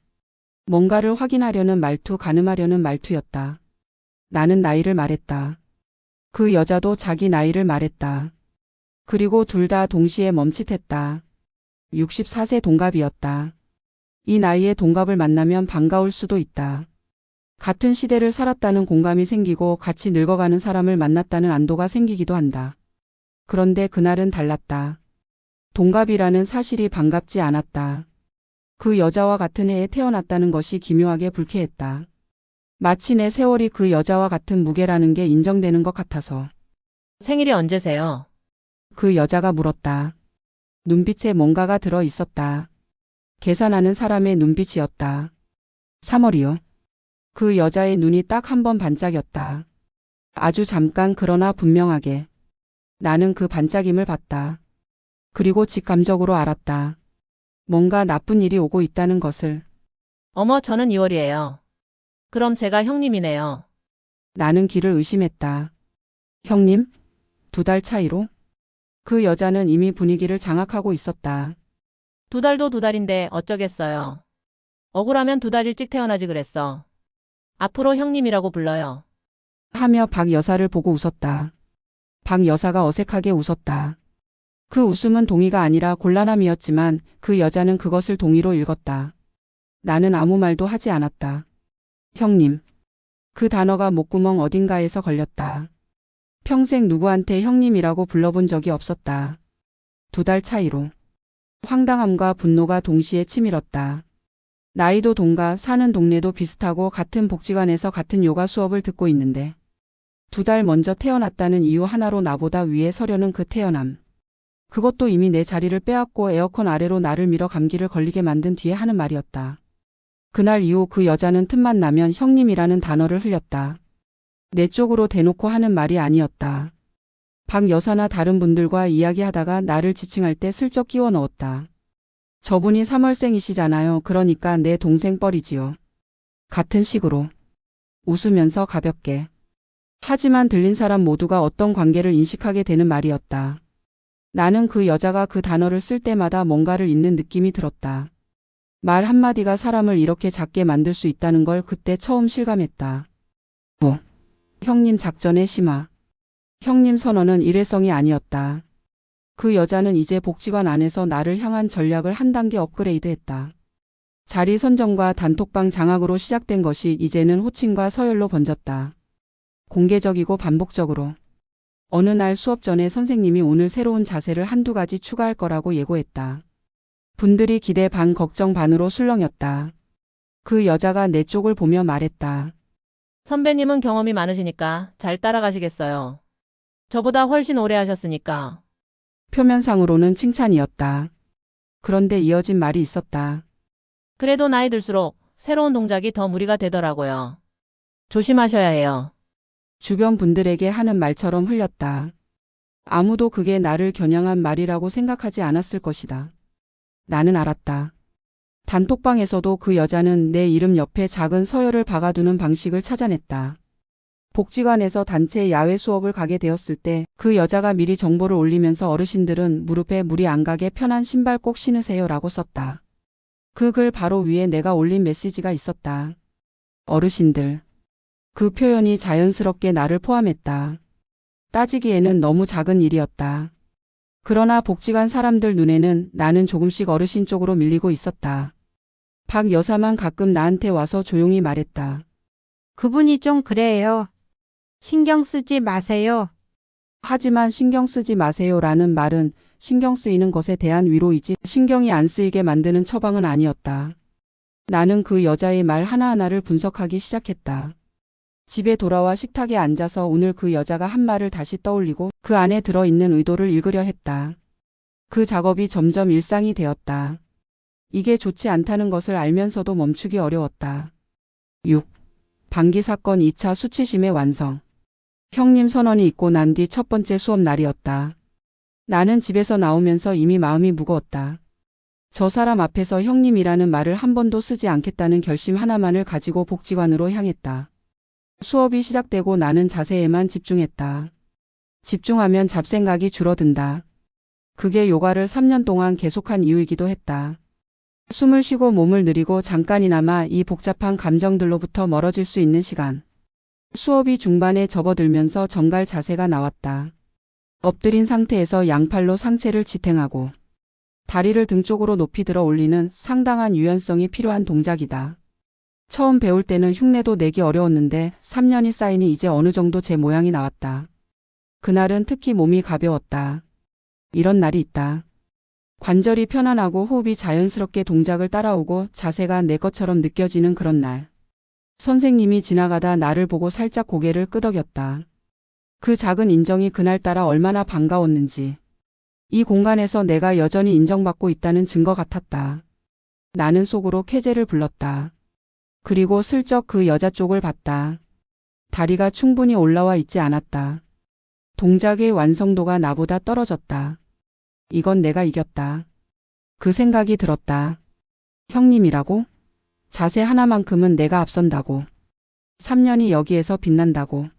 뭔가를 확인하려는 말투, 가늠하려는 말투였다. 나는 나이를 말했다. 그 여자도 자기 나이를 말했다. 그리고 둘 다 동시에 멈칫했다. 64세 동갑이었다. 이 나이에 동갑을 만나면 반가울 수도 있다. 같은 시대를 살았다는 공감이 생기고 같이 늙어가는 사람을 만났다는 안도가 생기기도 한다. 그런데 그날은 달랐다. 동갑이라는 사실이 반갑지 않았다. 그 여자와 같은 해에 태어났다는 것이 기묘하게 불쾌했다. 마치 내 세월이 그 여자와 같은 무게라는 게 인정되는 것 같아서. 생일이 언제세요? 그 여자가 물었다. 눈빛에 뭔가가 들어 있었다. 계산하는 사람의 눈빛이었다. 3월이요. 그 여자의 눈이 딱 한 번 반짝였다. 아주 잠깐, 그러나 분명하게. 나는 그 반짝임을 봤다. 그리고 직감적으로 알았다. 뭔가 나쁜 일이 오고 있다는 것을. 어머, 저는 2월이에요. 그럼 제가 형님이네요. 나는 길을 의심했다. 형님? 2달 차이로? 그 여자는 이미 분위기를 장악하고 있었다. 2달도 2달인데 어쩌겠어요. 억울하면 2달 일찍 태어나지 그랬어. 앞으로 형님이라고 불러요. 하며 박 여사를 보고 웃었다. 박 여사가 어색하게 웃었다. 그 웃음은 동의가 아니라 곤란함이었지만 그 여자는 그것을 동의로 읽었다. 나는 아무 말도 하지 않았다. 형님. 그 단어가 목구멍 어딘가에서 걸렸다. 평생 누구한테 형님이라고 불러본 적이 없었다. 2달 차이로. 황당함과 분노가 동시에 치밀었다. 나이도 동갑, 사는 동네도 비슷하고 같은 복지관에서 같은 요가 수업을 듣고 있는데 2달 먼저 태어났다는 이유 하나로 나보다 위에 서려는 그 태어남. 그것도 이미 내 자리를 빼앗고 에어컨 아래로 나를 밀어 감기를 걸리게 만든 뒤에 하는 말이었다. 그날 이후 그 여자는 틈만 나면 형님이라는 단어를 흘렸다. 내 쪽으로 대놓고 하는 말이 아니었다. 박 여사나 다른 분들과 이야기하다가 나를 지칭할 때 슬쩍 끼워 넣었다. 저분이 3월생이시잖아요. 그러니까 내 동생 뻘이지요. 같은 식으로. 웃으면서 가볍게. 하지만 들린 사람 모두가 어떤 관계를 인식하게 되는 말이었다. 나는 그 여자가 그 단어를 쓸 때마다 뭔가를 잊는 느낌이 들었다. 말 한마디가 사람을 이렇게 작게 만들 수 있다는 걸 그때 처음 실감했다. 형님 작전의 심화. 형님 선언은 일회성이 아니었다. 그 여자는 이제 복지관 안에서 나를 향한 전략을 한 단계 업그레이드했다. 자리 선정과 단톡방 장악으로 시작된 것이 이제는 호칭과 서열로 번졌다. 공개적이고 반복적으로. 어느 날 수업 전에 선생님이 오늘 새로운 자세를 한두 가지 추가할 거라고 예고했다. 분들이 기대 반 걱정 반으로 술렁였다. 그 여자가 내 쪽을 보며 말했다. 선배님은 경험이 많으시니까 잘 따라가시겠어요. 저보다 훨씬 오래 하셨으니까. 표면상으로는 칭찬이었다. 그런데 이어진 말이 있었다. 그래도 나이 들수록 새로운 동작이 더 무리가 되더라고요. 조심하셔야 해요. 주변 분들에게 하는 말처럼 흘렸다. 아무도 그게 나를 겨냥한 말이라고 생각하지 않았을 것이다. 나는 알았다. 단톡방에서도 그 여자는 내 이름 옆에 작은 서열을 박아두는 방식을 찾아냈다. 복지관에서 단체 야외 수업을 가게 되었을 때 그 여자가 미리 정보를 올리면서 어르신들은 무릎에 물이 안 가게 편한 신발 꼭 신으세요 라고 썼다. 그 글 바로 위에 내가 올린 메시지가 있었다. 어르신들. 그 표현이 자연스럽게 나를 포함했다. 따지기에는 너무 작은 일이었다. 그러나 복지관 사람들 눈에는 나는 조금씩 어르신 쪽으로 밀리고 있었다. 박 여사만 가끔 나한테 와서 조용히 말했다. 그분이 좀 그래요. 신경 쓰지 마세요. 하지만 신경 쓰지 마세요라는 말은 신경 쓰이는 것에 대한 위로이지 신경이 안 쓰이게 만드는 처방은 아니었다. 나는 그 여자의 말 하나하나를 분석하기 시작했다. 집에 돌아와 식탁에 앉아서 오늘 그 여자가 한 말을 다시 떠올리고 그 안에 들어있는 의도를 읽으려 했다. 그 작업이 점점 일상이 되었다. 이게 좋지 않다는 것을 알면서도 멈추기 어려웠다. 6. 방기 사건 2차 수치심의 완성. 형님 선언이 있고 난 뒤 첫 번째 수업 날이었다. 나는 집에서 나오면서 이미 마음이 무거웠다. 저 사람 앞에서 형님이라는 말을 한 번도 쓰지 않겠다는 결심 하나만을 가지고 복지관으로 향했다. 수업이 시작되고 나는 자세에만 집중했다. 집중하면 잡생각이 줄어든다. 그게 요가를 3년 동안 계속한 이유이기도 했다. 숨을 쉬고 몸을 들이고 잠깐이나마 이 복잡한 감정들로부터 멀어질 수 있는 시간. 수업이 중반에 접어들면서 정갈 자세가 나왔다. 엎드린 상태에서 양팔로 상체를 지탱하고 다리를 등 쪽으로 높이 들어 올리는 상당한 유연성이 필요한 동작이다. 처음 배울 때는 흉내도 내기 어려웠는데 3년이 쌓이니 이제 어느 정도 제 모양이 나왔다. 그날은 특히 몸이 가벼웠다. 이런 날이 있다. 관절이 편안하고 호흡이 자연스럽게 동작을 따라오고 자세가 내 것처럼 느껴지는 그런 날. 선생님이 지나가다 나를 보고 살짝 고개를 끄덕였다. 그 작은 인정이 그날따라 얼마나 반가웠는지. 이 공간에서 내가 여전히 인정받고 있다는 증거 같았다. 나는 속으로 쾌재를 불렀다. 그리고 슬쩍 그 여자 쪽을 봤다. 다리가 충분히 올라와 있지 않았다. 동작의 완성도가 나보다 떨어졌다. 이건 내가 이겼다. 그 생각이 들었다. 형님이라고? 자세 하나만큼은 내가 앞선다고. 3년이 여기에서 빛난다고.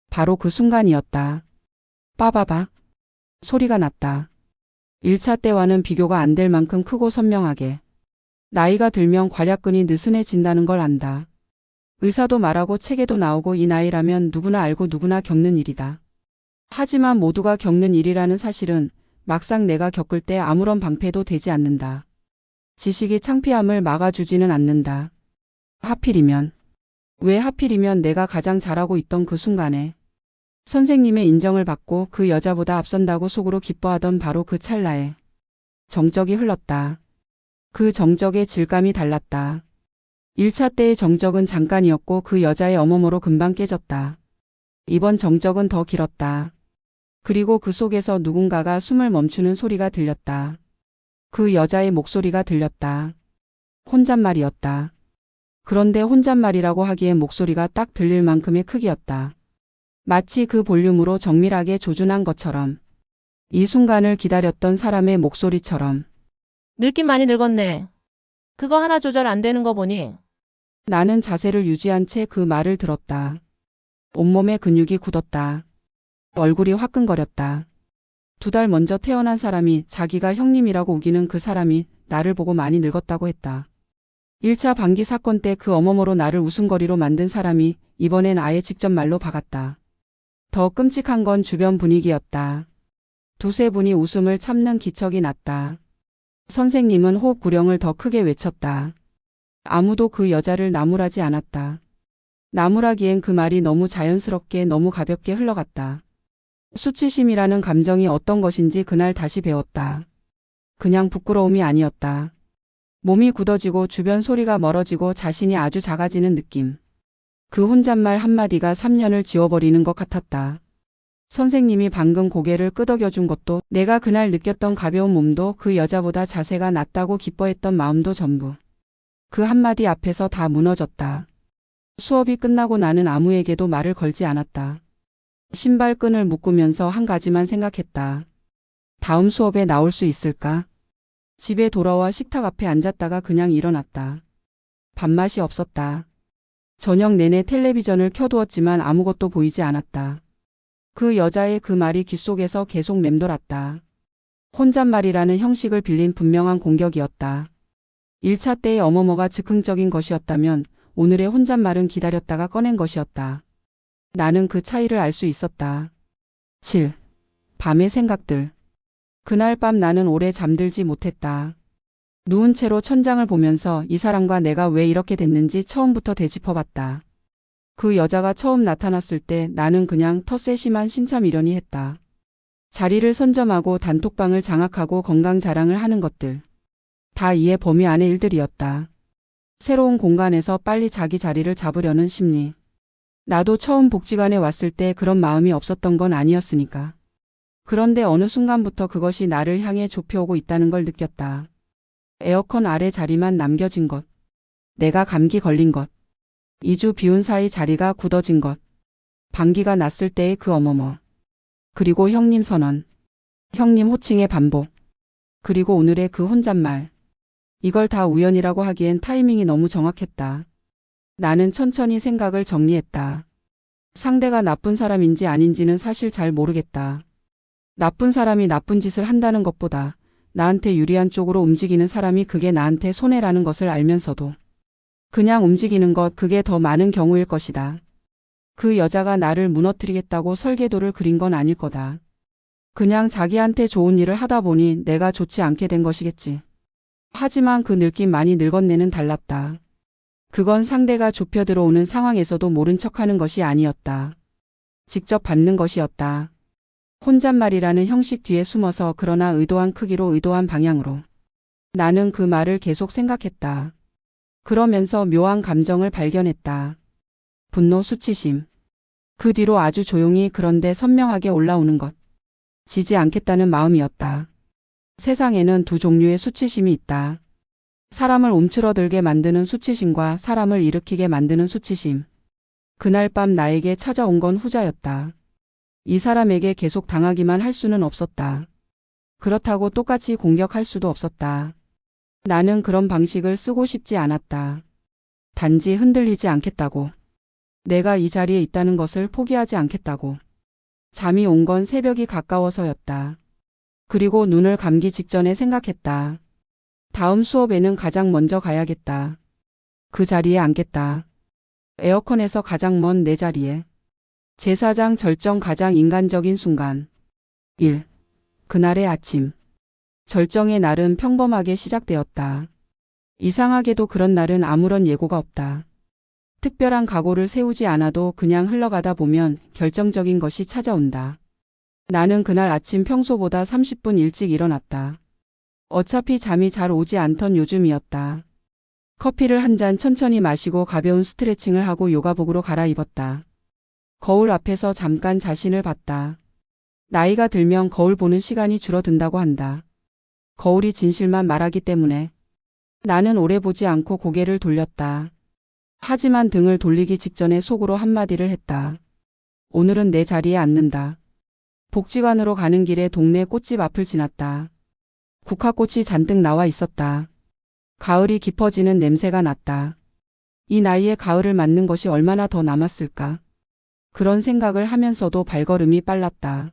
바로 그 순간이었다. 빠바박. 소리가 났다. 1차 때와는 비교가 안 될 만큼 크고 선명하게. 나이가 들면 괄약근이 느슨해진다는 걸 안다. 의사도 말하고 책에도 나오고 이 나이라면 누구나 알고 누구나 겪는 일이다. 하지만 모두가 겪는 일이라는 사실은 막상 내가 겪을 때 아무런 방패도 되지 않는다. 지식이 창피함을 막아주지는 않는다. 하필이면. 왜 하필이면 내가 가장 잘하고 있던 그 순간에 선생님의 인정을 받고 그 여자보다 앞선다고 속으로 기뻐하던 바로 그 찰나에 정적이 흘렀다. 그 정적의 질감이 달랐다. 1차 때의 정적은 잠깐이었고 그 여자의 어머머로 금방 깨졌다. 이번 정적은 더 길었다. 그리고 그 속에서 누군가가 숨을 멈추는 소리가 들렸다. 그 여자의 목소리가 들렸다. 혼잣말이었다. 그런데 혼잣말이라고 하기엔 목소리가 딱 들릴 만큼의 크기였다. 마치 그 볼륨으로 정밀하게 조준한 것처럼. 이 순간을 기다렸던 사람의 목소리처럼. 늙긴 많이 늙었네. 그거 하나 조절 안 되는 거 보니. 나는 자세를 유지한 채 그 말을 들었다. 온몸의 근육이 굳었다. 얼굴이 화끈거렸다. 2달 먼저 태어난 사람이 자기가 형님이라고 우기는 그 사람이 나를 보고 많이 늙었다고 했다. 1차 방기 사건 때 그 어머머로 나를 웃음거리로 만든 사람이 이번엔 아예 직접 말로 박았다. 더 끔찍한 건 주변 분위기였다. 2-3분이 웃음을 참는 기척이 났다. 선생님은 호흡 구령을 더 크게 외쳤다. 아무도 그 여자를 나무라지 않았다. 나무라기엔 그 말이 너무 자연스럽게 너무 가볍게 흘러갔다. 수치심이라는 감정이 어떤 것인지 그날 다시 배웠다. 그냥 부끄러움이 아니었다. 몸이 굳어지고 주변 소리가 멀어지고 자신이 아주 작아지는 느낌. 그 혼잣말 한마디가 3년을 지워버리는 것 같았다. 선생님이 방금 고개를 끄덕여준 것도 내가 그날 느꼈던 가벼운 몸도 그 여자보다 자세가 낫다고 기뻐했던 마음도 전부. 그 한마디 앞에서 다 무너졌다. 수업이 끝나고 나는 아무에게도 말을 걸지 않았다. 신발끈을 묶으면서 한 가지만 생각했다. 다음 수업에 나올 수 있을까? 집에 돌아와 식탁 앞에 앉았다가 그냥 일어났다. 밥맛이 없었다. 저녁 내내 텔레비전을 켜두었지만 아무것도 보이지 않았다. 그 여자의 그 말이 귓속에서 계속 맴돌았다. 혼잣말이라는 형식을 빌린 분명한 공격이었다. 1차 때의 어머머가 즉흥적인 것이었다면 오늘의 혼잣말은 기다렸다가 꺼낸 것이었다. 나는 그 차이를 알 수 있었다. 7. 밤의 생각들. 그날 밤 나는 오래 잠들지 못했다. 누운 채로 천장을 보면서 이 사람과 내가 왜 이렇게 됐는지 처음부터 되짚어봤다. 그 여자가 처음 나타났을 때 나는 그냥 텃세 심한 신차 미련이 했다. 자리를 선점하고 단톡방을 장악하고 건강 자랑을 하는 것들. 다 이해 범위 안의 일들이었다. 새로운 공간에서 빨리 자기 자리를 잡으려는 심리. 나도 처음 복지관에 왔을 때 그런 마음이 없었던 건 아니었으니까. 그런데 어느 순간부터 그것이 나를 향해 좁혀오고 있다는 걸 느꼈다. 에어컨 아래 자리만 남겨진 것. 내가 감기 걸린 것. 2주 비운 사이 자리가 굳어진 것. 방귀가 났을 때의 그 어머머. 그리고 형님 선언. 형님 호칭의 반복. 그리고 오늘의 그 혼잣말. 이걸 다 우연이라고 하기엔 타이밍이 너무 정확했다. 나는 천천히 생각을 정리했다. 상대가 나쁜 사람인지 아닌지는 사실 잘 모르겠다. 나쁜 사람이 나쁜 짓을 한다는 것보다 나한테 유리한 쪽으로 움직이는 사람이 그게 나한테 손해라는 것을 알면서도 그냥 움직이는 것, 그게 더 많은 경우일 것이다. 그 여자가 나를 무너뜨리겠다고 설계도를 그린 건 아닐 거다. 그냥 자기한테 좋은 일을 하다 보니 내가 좋지 않게 된 것이겠지. 하지만 그 늙긴 많이 늙었네는 달랐다. 그건 상대가 좁혀 들어오는 상황에서도 모른 척하는 것이 아니었다. 직접 밟는 것이었다. 혼잣말이라는 형식 뒤에 숨어서 그러나 의도한 크기로 의도한 방향으로. 나는 그 말을 계속 생각했다. 그러면서 묘한 감정을 발견했다. 분노, 수치심. 그 뒤로 아주 조용히 그런데 선명하게 올라오는 것. 지지 않겠다는 마음이었다. 세상에는 두 종류의 수치심이 있다. 사람을 움츠러들게 만드는 수치심과 사람을 일으키게 만드는 수치심. 그날 밤 나에게 찾아온 건 후자였다. 이 사람에게 계속 당하기만 할 수는 없었다. 그렇다고 똑같이 공격할 수도 없었다. 나는 그런 방식을 쓰고 싶지 않았다. 단지 흔들리지 않겠다고. 내가 이 자리에 있다는 것을 포기하지 않겠다고. 잠이 온 건 새벽이 가까워서였다. 그리고 눈을 감기 직전에 생각했다. 다음 수업에는 가장 먼저 가야겠다. 그 자리에 앉겠다. 에어컨에서 가장 먼 내 자리에. 제사장 절정 가장 인간적인 순간. 1. 그날의 아침. 절정의 날은 평범하게 시작되었다. 이상하게도 그런 날은 아무런 예고가 없다. 특별한 각오를 세우지 않아도 그냥 흘러가다 보면 결정적인 것이 찾아온다. 나는 그날 아침 평소보다 30분 일찍 일어났다. 어차피 잠이 잘 오지 않던 요즘이었다. 커피를 한 잔 천천히 마시고 가벼운 스트레칭을 하고 요가복으로 갈아입었다. 거울 앞에서 잠깐 자신을 봤다. 나이가 들면 거울 보는 시간이 줄어든다고 한다. 거울이 진실만 말하기 때문에. 나는 오래 보지 않고 고개를 돌렸다. 하지만 등을 돌리기 직전에 속으로 한마디를 했다. 오늘은 내 자리에 앉는다. 복지관으로 가는 길에 동네 꽃집 앞을 지났다. 국화꽃이 잔뜩 나와 있었다. 가을이 깊어지는 냄새가 났다. 이 나이에 가을을 맞는 것이 얼마나 더 남았을까? 그런 생각을 하면서도 발걸음이 빨랐다.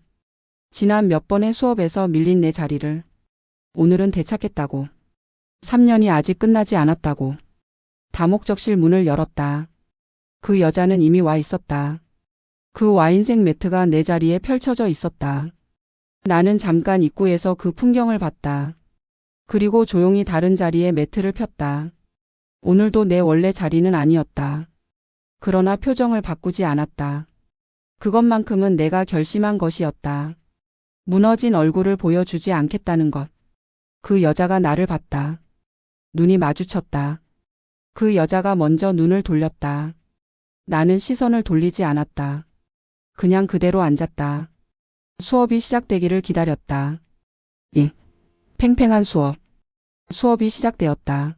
지난 몇 번의 수업에서 밀린 내 자리를 오늘은 되찾겠다고. 3년이 아직 끝나지 않았다고. 다목적실 문을 열었다. 그 여자는 이미 와 있었다. 그 와인색 매트가 내 자리에 펼쳐져 있었다. 나는 잠깐 입구에서 그 풍경을 봤다. 그리고 조용히 다른 자리에 매트를 폈다. 오늘도 내 원래 자리는 아니었다. 그러나 표정을 바꾸지 않았다. 그것만큼은 내가 결심한 것이었다. 무너진 얼굴을 보여주지 않겠다는 것. 그 여자가 나를 봤다. 눈이 마주쳤다. 그 여자가 먼저 눈을 돌렸다. 나는 시선을 돌리지 않았다. 그냥 그대로 앉았다. 수업이 시작되기를 기다렸다. 팽팽한 수업. 수업이 시작되었다.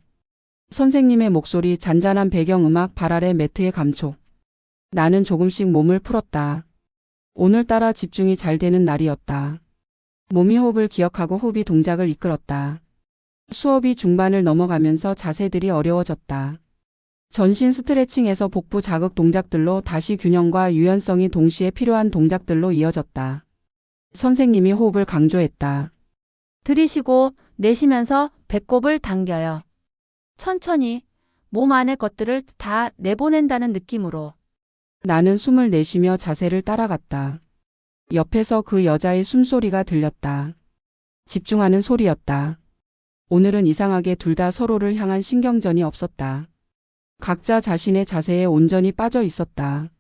선생님의 목소리, 잔잔한 배경음악, 발 아래 매트의 감촉. 나는 조금씩 몸을 풀었다. 오늘따라 집중이 잘 되는 날이었다. 몸이 호흡을 기억하고 호흡이 동작을 이끌었다. 수업이 중반을 넘어가면서 자세들이 어려워졌다. 전신 스트레칭에서 복부 자극 동작들로 다시 균형과 유연성이 동시에 필요한 동작들로 이어졌다. 선생님이 호흡을 강조했다. 들이쉬고 내쉬면서 배꼽을 당겨요. 천천히 몸 안의 것들을 다 내보낸다는 느낌으로. 나는 숨을 내쉬며 자세를 따라갔다. 옆에서 그 여자의 숨소리가 들렸다. 집중하는 소리였다. 오늘은 이상하게 둘 다 서로를 향한 신경전이 없었다. 각자 자신의 자세에 온전히 빠져 있었다.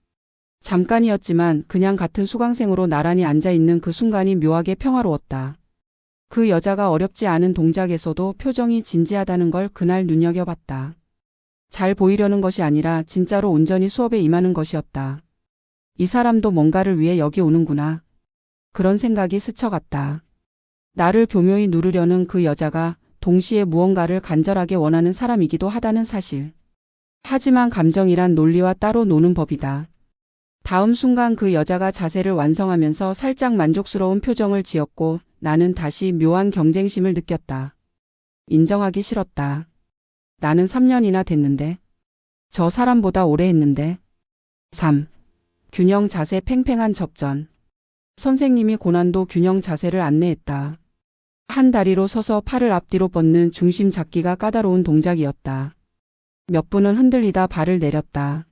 잠깐이었지만 그냥 같은 수강생으로 나란히 앉아있는 그 순간이 묘하게 평화로웠다. 그 여자가 어렵지 않은 동작에서도 표정이 진지하다는 걸 그날 눈여겨봤다. 잘 보이려는 것이 아니라 진짜로 온전히 수업에 임하는 것이었다. 이 사람도 뭔가를 위해 여기 오는구나. 그런 생각이 스쳐갔다. 나를 교묘히 누르려는 그 여자가 동시에 무언가를 간절하게 원하는 사람이기도 하다는 사실. 하지만 감정이란 논리와 따로 노는 법이다. 다음 순간 그 여자가 자세를 완성하면서 살짝 만족스러운 표정을 지었고 나는 다시 묘한 경쟁심을 느꼈다. 인정하기 싫었다. 나는 3년이나 됐는데. 저 사람보다 오래 했는데. 3. 균형 자세 팽팽한 접전. 선생님이 고난도 균형 자세를 안내했다. 한 다리로 서서 팔을 앞뒤로 뻗는 중심 잡기가 까다로운 동작이었다. 몇 분은 흔들리다 발을 내렸다.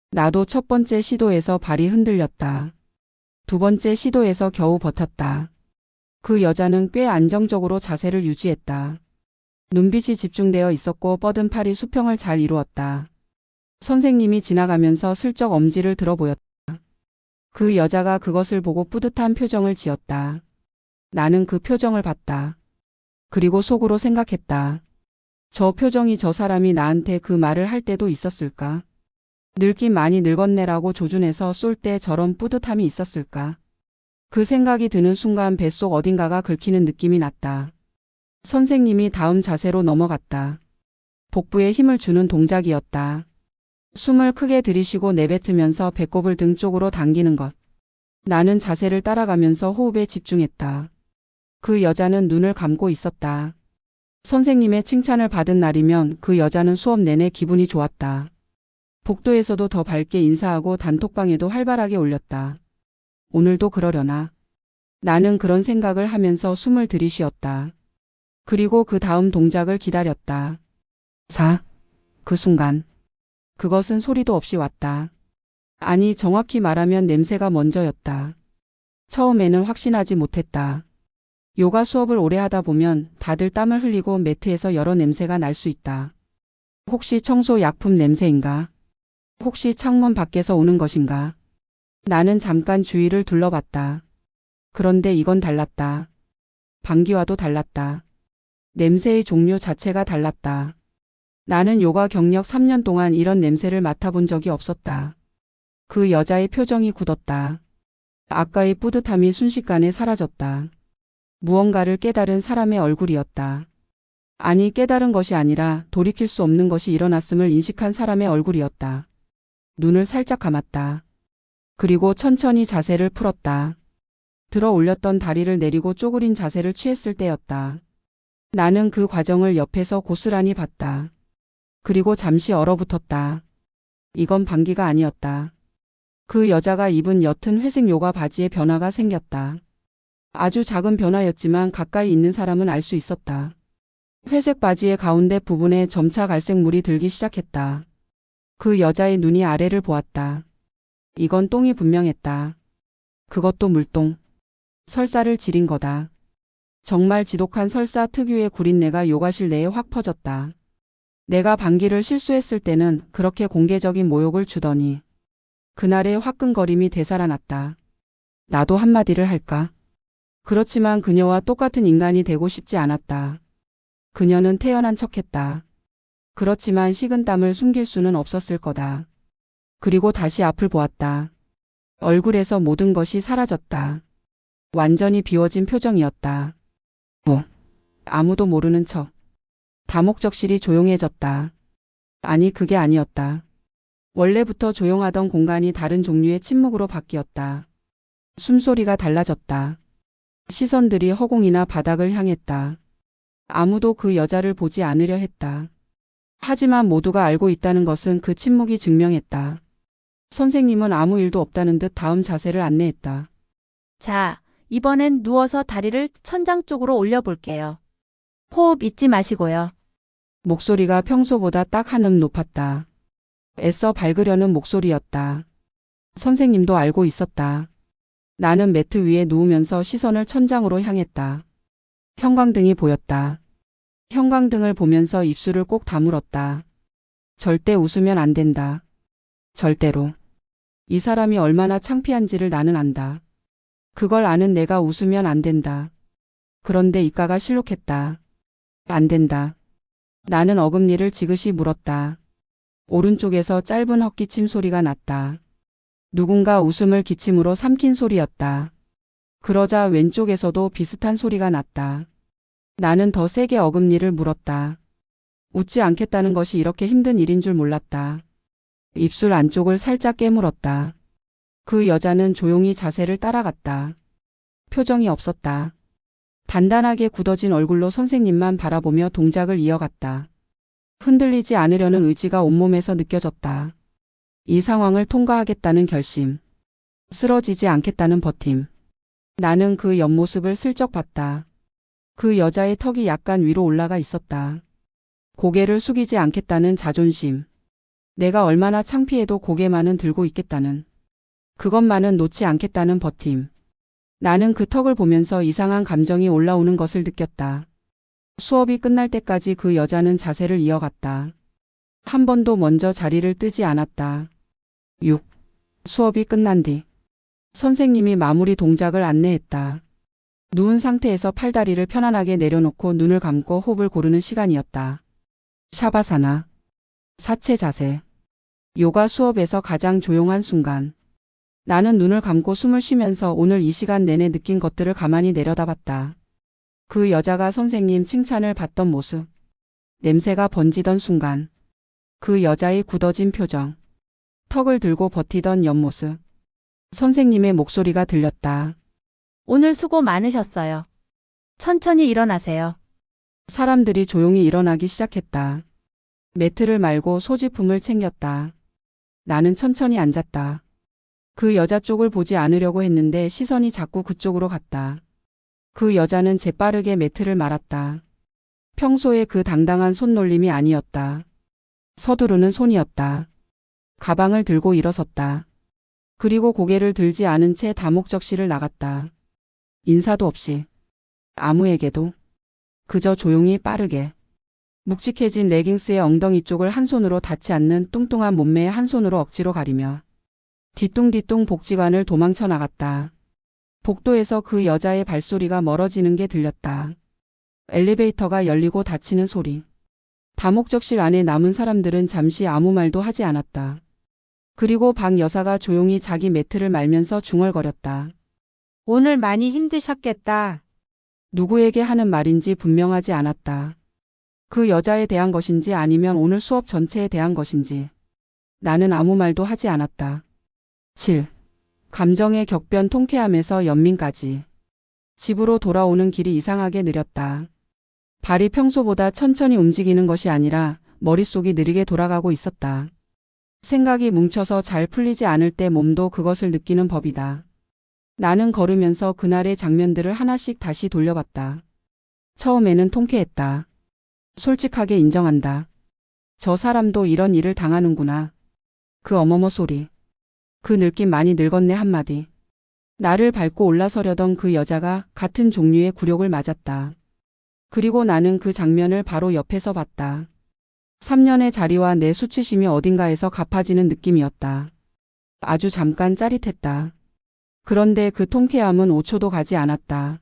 나도 첫 번째 시도에서 발이 흔들렸다. 두 번째 시도에서 겨우 버텼다. 그 여자는 꽤 안정적으로 자세를 유지했다. 눈빛이 집중되어 있었고 뻗은 팔이 수평을 잘 이루었다. 선생님이 지나가면서 슬쩍 엄지를 들어 보였다. 그 여자가 그것을 보고 뿌듯한 표정을 지었다. 나는 그 표정을 봤다. 그리고 속으로 생각했다. 저 표정이 저 사람이 나한테 그 말을 할 때도 있었을까? 늙긴 많이 늙었네라고 조준해서 쏠 때 저런 뿌듯함이 있었을까? 그 생각이 드는 순간 뱃속 어딘가가 긁히는 느낌이 났다. 선생님이 다음 자세로 넘어갔다. 복부에 힘을 주는 동작이었다. 숨을 크게 들이쉬고 내뱉으면서 배꼽을 등 쪽으로 당기는 것. 나는 자세를 따라가면서 호흡에 집중했다. 그 여자는 눈을 감고 있었다. 선생님의 칭찬을 받은 날이면 그 여자는 수업 내내 기분이 좋았다. 복도에서도 더 밝게 인사하고 단톡방에도 활발하게 올렸다. 오늘도 그러려나? 나는 그런 생각을 하면서 숨을 들이쉬었다. 그리고 그 다음 동작을 기다렸다. 4. 그 순간. 그것은 소리도 없이 왔다. 아니, 정확히 말하면 냄새가 먼저였다. 처음에는 확신하지 못했다. 요가 수업을 오래 하다 보면 다들 땀을 흘리고 매트에서 여러 냄새가 날 수 있다. 혹시 청소 약품 냄새인가? 혹시 창문 밖에서 오는 것인가? 나는 잠깐 주위를 둘러봤다. 그런데 이건 달랐다. 방귀와도 달랐다. 냄새의 종류 자체가 달랐다. 나는 요가 경력 3년 동안 이런 냄새를 맡아본 적이 없었다. 그 여자의 표정이 굳었다. 아까의 뿌듯함이 순식간에 사라졌다. 무언가를 깨달은 사람의 얼굴이었다. 아니, 깨달은 것이 아니라 돌이킬 수 없는 것이 일어났음을 인식한 사람의 얼굴이었다. 눈을 살짝 감았다. 그리고 천천히 자세를 풀었다. 들어 올렸던 다리를 내리고 쪼그린 자세를 취했을 때였다. 나는 그 과정을 옆에서 고스란히 봤다. 그리고 잠시 얼어붙었다. 이건 방귀가 아니었다. 그 여자가 입은 옅은 회색 요가 바지에 변화가 생겼다. 아주 작은 변화였지만 가까이 있는 사람은 알 수 있었다. 회색 바지의 가운데 부분에 점차 갈색 물이 들기 시작했다. 그 여자의 눈이 아래를 보았다. 이건 똥이 분명했다. 그것도 물똥. 설사를 지린 거다. 정말 지독한 설사 특유의 구린내가 요가실 내에 확 퍼졌다. 내가 방귀를 실수했을 때는 그렇게 공개적인 모욕을 주더니 그날의 화끈거림이 되살아났다. 나도 한마디를 할까? 그렇지만 그녀와 똑같은 인간이 되고 싶지 않았다. 그녀는 태연한 척했다. 그렇지만 식은땀을 숨길 수는 없었을 거다. 그리고 다시 앞을 보았다. 얼굴에서 모든 것이 사라졌다. 완전히 비워진 표정이었다. 아무도 모르는 척. 다목적실이 조용해졌다. 아니, 그게 아니었다. 원래부터 조용하던 공간이 다른 종류의 침묵으로 바뀌었다. 숨소리가 달라졌다. 시선들이 허공이나 바닥을 향했다. 아무도 그 여자를 보지 않으려 했다. 하지만 모두가 알고 있다는 것은 그 침묵이 증명했다. 선생님은 아무 일도 없다는 듯 다음 자세를 안내했다. 자, 이번엔 누워서 다리를 천장 쪽으로 올려볼게요. 호흡 잊지 마시고요. 목소리가 평소보다 딱 한 음 높았다. 애써 밝으려는 목소리였다. 선생님도 알고 있었다. 나는 매트 위에 누우면서 시선을 천장으로 향했다. 형광등이 보였다. 형광등을 보면서 입술을 꼭 다물었다. 절대 웃으면 안 된다. 절대로. 이 사람이 얼마나 창피한지를 나는 안다. 그걸 아는 내가 웃으면 안 된다. 그런데 입가가 실룩했다. 안 된다. 나는 어금니를 지그시 물었다. 오른쪽에서 짧은 헛기침 소리가 났다. 누군가 웃음을 기침으로 삼킨 소리였다. 그러자 왼쪽에서도 비슷한 소리가 났다. 나는 더 세게 어금니를 물었다. 웃지 않겠다는 것이 이렇게 힘든 일인 줄 몰랐다. 입술 안쪽을 살짝 깨물었다. 그 여자는 조용히 자세를 따라갔다. 표정이 없었다. 단단하게 굳어진 얼굴로 선생님만 바라보며 동작을 이어갔다. 흔들리지 않으려는 의지가 온몸에서 느껴졌다. 이 상황을 통과하겠다는 결심. 쓰러지지 않겠다는 버팀. 나는 그 옆모습을 슬쩍 봤다. 그 여자의 턱이 약간 위로 올라가 있었다. 고개를 숙이지 않겠다는 자존심. 내가 얼마나 창피해도 고개만은 들고 있겠다는. 그것만은 놓지 않겠다는 버팀. 나는 그 턱을 보면서 이상한 감정이 올라오는 것을 느꼈다. 수업이 끝날 때까지 그 여자는 자세를 이어갔다. 한 번도 먼저 자리를 뜨지 않았다. 6. 수업이 끝난 뒤 선생님이 마무리 동작을 안내했다. 누운 상태에서 팔다리를 편안하게 내려놓고 눈을 감고 호흡을 고르는 시간이었다. 샤바사나. 사체 자세. 요가 수업에서 가장 조용한 순간. 나는 눈을 감고 숨을 쉬면서 오늘 이 시간 내내 느낀 것들을 가만히 내려다봤다. 그 여자가 선생님 칭찬을 받던 모습. 냄새가 번지던 순간. 그 여자의 굳어진 표정. 턱을 들고 버티던 옆모습. 선생님의 목소리가 들렸다. 오늘 수고 많으셨어요. 천천히 일어나세요. 사람들이 조용히 일어나기 시작했다. 매트를 말고 소지품을 챙겼다. 나는 천천히 앉았다. 그 여자 쪽을 보지 않으려고 했는데 시선이 자꾸 그쪽으로 갔다. 그 여자는 재빠르게 매트를 말았다. 평소에 그 당당한 손놀림이 아니었다. 서두르는 손이었다. 가방을 들고 일어섰다. 그리고 고개를 들지 않은 채 다목적실을 나갔다. 인사도 없이. 아무에게도. 그저 조용히 빠르게. 묵직해진 레깅스의 엉덩이 쪽을 한 손으로 닿지 않는 뚱뚱한 몸매에 한 손으로 억지로 가리며 뒤뚱뒤뚱 복지관을 도망쳐 나갔다. 복도에서 그 여자의 발소리가 멀어지는 게 들렸다. 엘리베이터가 열리고 닫히는 소리. 다목적실 안에 남은 사람들은 잠시 아무 말도 하지 않았다. 그리고 박 여사가 조용히 자기 매트를 말면서 중얼거렸다. 오늘 많이 힘드셨겠다. 누구에게 하는 말인지 분명하지 않았다. 그 여자에 대한 것인지 아니면 오늘 수업 전체에 대한 것인지. 나는 아무 말도 하지 않았다. 7. 감정의 격변 통쾌함에서 연민까지. 집으로 돌아오는 길이 이상하게 느렸다. 발이 평소보다 천천히 움직이는 것이 아니라 머릿속이 느리게 돌아가고 있었다. 생각이 뭉쳐서 잘 풀리지 않을 때 몸도 그것을 느끼는 법이다. 나는 걸으면서 그날의 장면들을 하나씩 다시 돌려봤다. 처음에는 통쾌했다. 솔직하게 인정한다. 저 사람도 이런 일을 당하는구나. 그 어머머 소리. 그 늙긴 많이 늙었네 한마디. 나를 밟고 올라서려던 그 여자가 같은 종류의 굴욕을 맞았다. 그리고 나는 그 장면을 바로 옆에서 봤다. 3년의 자리와 내 수치심이 어딘가에서 갚아지는 느낌이었다. 아주 잠깐 짜릿했다. 그런데 그 통쾌함은 5초도 가지 않았다.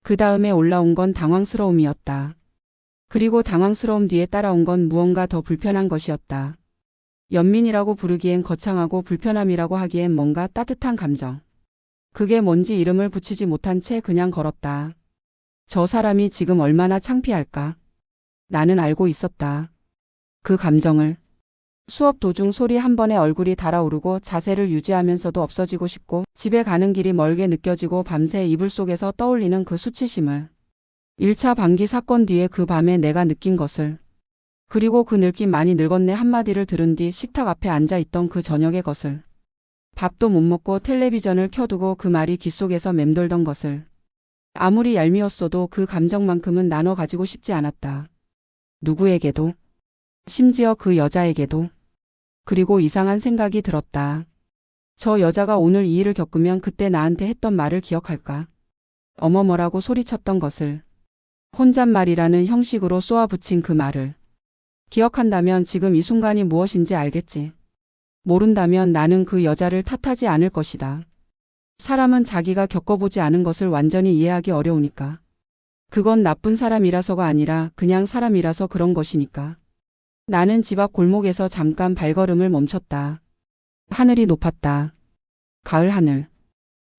그 다음에 올라온 건 당황스러움이었다. 그리고 당황스러움 뒤에 따라온 건 무언가 더 불편한 것이었다. 연민이라고 부르기엔 거창하고 불편함이라고 하기엔 뭔가 따뜻한 감정. 그게 뭔지 이름을 붙이지 못한 채 그냥 걸었다. 저 사람이 지금 얼마나 창피할까? 나는 알고 있었다. 그 감정을. 수업 도중 소리 한 번에 얼굴이 달아오르고 자세를 유지하면서도 없어지고 싶고 집에 가는 길이 멀게 느껴지고 밤새 이불 속에서 떠올리는 그 수치심을. 1차 방기 사건 뒤에 그 밤에 내가 느낀 것을. 그리고 그 늙긴 많이 늙었네 한마디를 들은 뒤 식탁 앞에 앉아있던 그 저녁의 것을. 밥도 못 먹고 텔레비전을 켜두고 그 말이 귓속에서 맴돌던 것을. 아무리 얄미웠어도 그 감정만큼은 나눠 가지고 싶지 않았다. 누구에게도. 심지어 그 여자에게도. 그리고 이상한 생각이 들었다. 저 여자가 오늘 이 일을 겪으면 그때 나한테 했던 말을 기억할까? 어머머라고 소리쳤던 것을. 혼잣말이라는 형식으로 쏘아붙인 그 말을. 기억한다면 지금 이 순간이 무엇인지 알겠지. 모른다면 나는 그 여자를 탓하지 않을 것이다. 사람은 자기가 겪어보지 않은 것을 완전히 이해하기 어려우니까. 그건 나쁜 사람이라서가 아니라 그냥 사람이라서 그런 것이니까. 나는 집 앞 골목에서 잠깐 발걸음을 멈췄다. 하늘이 높았다. 가을 하늘.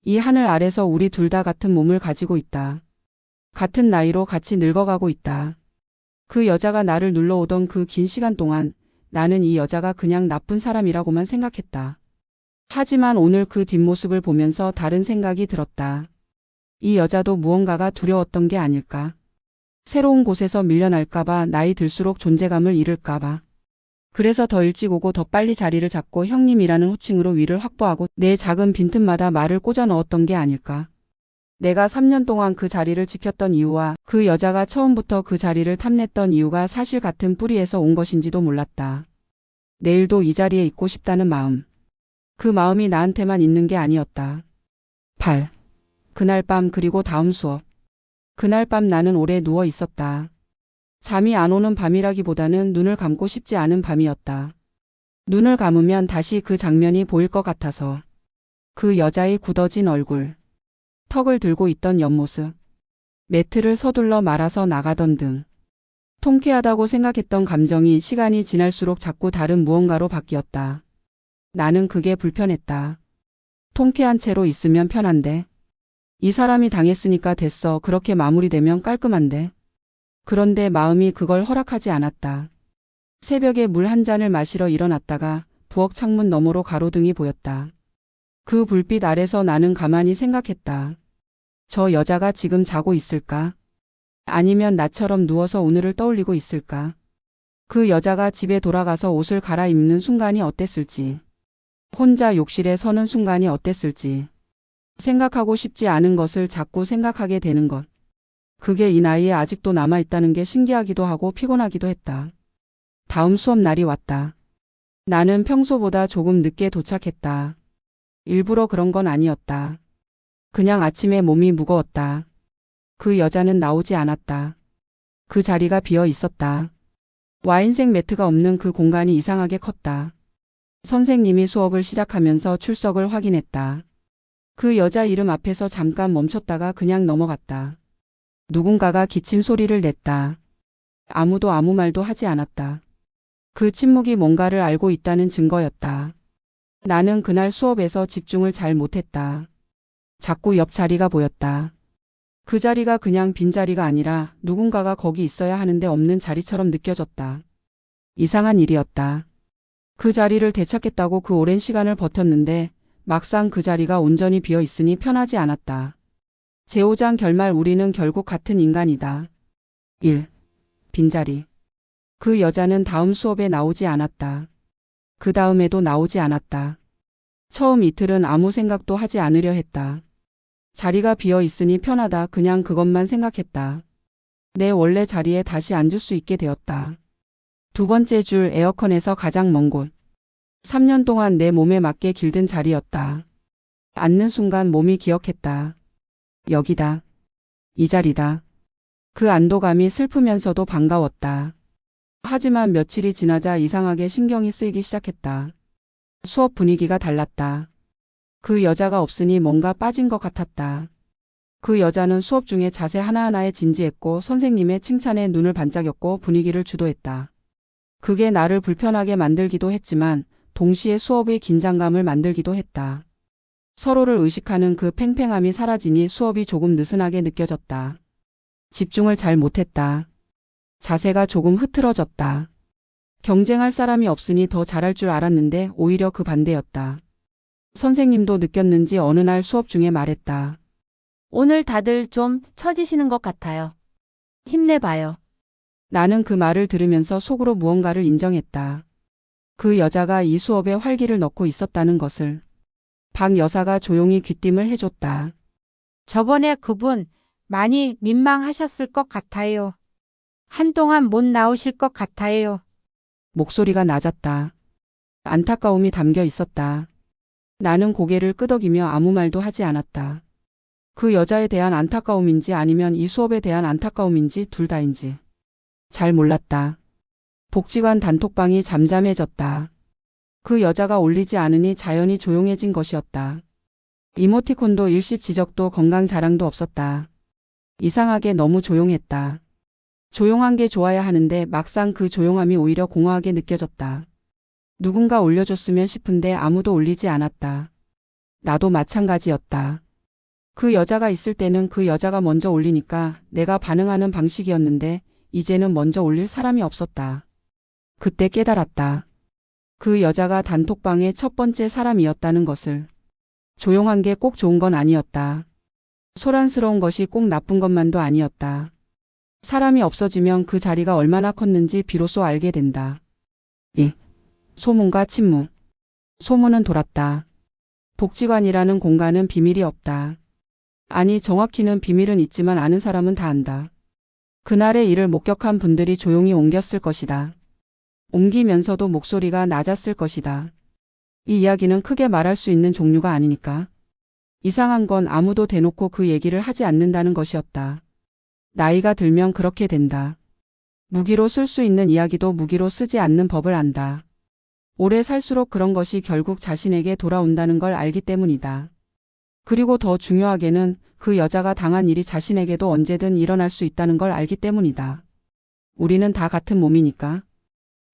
이 하늘 아래서 우리 둘 다 같은 몸을 가지고 있다. 같은 나이로 같이 늙어가고 있다. 그 여자가 나를 눌러오던 그 긴 시간 동안 나는 이 여자가 그냥 나쁜 사람이라고만 생각했다. 하지만 오늘 그 뒷모습을 보면서 다른 생각이 들었다. 이 여자도 무언가가 두려웠던 게 아닐까. 새로운 곳에서 밀려날까봐 나이 들수록 존재감을 잃을까봐. 그래서 더 일찍 오고 더 빨리 자리를 잡고 형님이라는 호칭으로 위를 확보하고 내 작은 빈틈마다 말을 꽂아 넣었던 게 아닐까. 내가 3년 동안 그 자리를 지켰던 이유와 그 여자가 처음부터 그 자리를 탐냈던 이유가 사실 같은 뿌리에서 온 것인지도 몰랐다. 내일도 이 자리에 있고 싶다는 마음. 그 마음이 나한테만 있는 게 아니었다. 8. 그날 밤 그리고 다음 수업. 그날 밤 나는 오래 누워 있었다. 잠이 안 오는 밤이라기보다는 눈을 감고 싶지 않은 밤이었다. 눈을 감으면 다시 그 장면이 보일 것 같아서. 그 여자의 굳어진 얼굴. 턱을 들고 있던 옆모습. 매트를 서둘러 말아서 나가던 등. 통쾌하다고 생각했던 감정이 시간이 지날수록 자꾸 다른 무언가로 바뀌었다. 나는 그게 불편했다. 통쾌한 채로 있으면 편한데. 이 사람이 당했으니까 됐어. 그렇게 마무리되면 깔끔한데. 그런데 마음이 그걸 허락하지 않았다. 새벽에 물 한 잔을 마시러 일어났다가 부엌 창문 너머로 가로등이 보였다. 그 불빛 아래서 나는 가만히 생각했다. 저 여자가 지금 자고 있을까? 아니면 나처럼 누워서 오늘을 떠올리고 있을까? 그 여자가 집에 돌아가서 옷을 갈아입는 순간이 어땠을지. 혼자 욕실에 서는 순간이 어땠을지. 생각하고 싶지 않은 것을 자꾸 생각하게 되는 것. 그게 이 나이에 아직도 남아있다는 게 신기하기도 하고 피곤하기도 했다. 다음 수업 날이 왔다. 나는 평소보다 조금 늦게 도착했다. 일부러 그런 건 아니었다. 그냥 아침에 몸이 무거웠다. 그 여자는 나오지 않았다. 그 자리가 비어 있었다. 와인색 매트가 없는 그 공간이 이상하게 컸다. 선생님이 수업을 시작하면서 출석을 확인했다. 그 여자 이름 앞에서 잠깐 멈췄다가 그냥 넘어갔다. 누군가가 기침 소리를 냈다. 아무도 아무 말도 하지 않았다. 그 침묵이 뭔가를 알고 있다는 증거였다. 나는 그날 수업에서 집중을 잘 못했다. 자꾸 옆 자리가 보였다. 그 자리가 그냥 빈자리가 아니라 누군가가 거기 있어야 하는데 없는 자리처럼 느껴졌다. 이상한 일이었다. 그 자리를 되찾겠다고 그 오랜 시간을 버텼는데 막상 그 자리가 온전히 비어 있으니 편하지 않았다. 제5장 결말 우리는 결국 같은 인간이다. 1. 빈자리. 그 여자는 다음 수업에 나오지 않았다. 그 다음에도 나오지 않았다. 처음 이틀은 아무 생각도 하지 않으려 했다. 자리가 비어 있으니 편하다. 그냥 그것만 생각했다. 내 원래 자리에 다시 앉을 수 있게 되었다. 두 번째 줄 에어컨에서 가장 먼 곳. 3년 동안 내 몸에 맞게 길든 자리였다. 앉는 순간 몸이 기억했다. 여기다. 이 자리다. 그 안도감이 슬프면서도 반가웠다. 하지만 며칠이 지나자 이상하게 신경이 쓰이기 시작했다. 수업 분위기가 달랐다. 그 여자가 없으니 뭔가 빠진 것 같았다. 그 여자는 수업 중에 자세 하나하나에 진지했고 선생님의 칭찬에 눈을 반짝였고 분위기를 주도했다. 그게 나를 불편하게 만들기도 했지만 동시에 수업의 긴장감을 만들기도 했다. 서로를 의식하는 그 팽팽함이 사라지니 수업이 조금 느슨하게 느껴졌다. 집중을 잘 못했다. 자세가 조금 흐트러졌다. 경쟁할 사람이 없으니 더 잘할 줄 알았는데 오히려 그 반대였다. 선생님도 느꼈는지 어느 날 수업 중에 말했다. 오늘 다들 좀 처지시는 것 같아요. 힘내봐요. 나는 그 말을 들으면서 속으로 무언가를 인정했다. 그 여자가 이 수업에 활기를 넣고 있었다는 것을. 박 여사가 조용히 귀띔을 해줬다. 저번에 그분 많이 민망하셨을 것 같아요. 한동안 못 나오실 것 같아요. 목소리가 낮았다. 안타까움이 담겨 있었다. 나는 고개를 끄덕이며 아무 말도 하지 않았다. 그 여자에 대한 안타까움인지 아니면 이 수업에 대한 안타까움인지 둘 다인지 잘 몰랐다. 복지관 단톡방이 잠잠해졌다. 그 여자가 올리지 않으니 자연히 조용해진 것이었다. 이모티콘도 일십 지적도 건강 자랑도 없었다. 이상하게 너무 조용했다. 조용한 게 좋아야 하는데 막상 그 조용함이 오히려 공허하게 느껴졌다. 누군가 올려줬으면 싶은데 아무도 올리지 않았다. 나도 마찬가지였다. 그 여자가 있을 때는 그 여자가 먼저 올리니까 내가 반응하는 방식이었는데 이제는 먼저 올릴 사람이 없었다. 그때 깨달았다. 그 여자가 단톡방의 첫 번째 사람이었다는 것을. 조용한 게 꼭 좋은 건 아니었다. 소란스러운 것이 꼭 나쁜 것만도 아니었다. 사람이 없어지면 그 자리가 얼마나 컸는지 비로소 알게 된다. 소문과 침묵. 소문은 돌았다. 복지관이라는 공간은 비밀이 없다. 아니, 정확히는 비밀은 있지만 아는 사람은 다 안다. 그날의 일을 목격한 분들이 조용히 옮겼을 것이다. 옮기면서도 목소리가 낮았을 것이다. 이 이야기는 크게 말할 수 있는 종류가 아니니까. 이상한 건 아무도 대놓고 그 얘기를 하지 않는다는 것이었다. 나이가 들면 그렇게 된다. 무기로 쓸 수 있는 이야기도 무기로 쓰지 않는 법을 안다. 오래 살수록 그런 것이 결국 자신에게 돌아온다는 걸 알기 때문이다. 그리고 더 중요하게는 그 여자가 당한 일이 자신에게도 언제든 일어날 수 있다는 걸 알기 때문이다. 우리는 다 같은 몸이니까.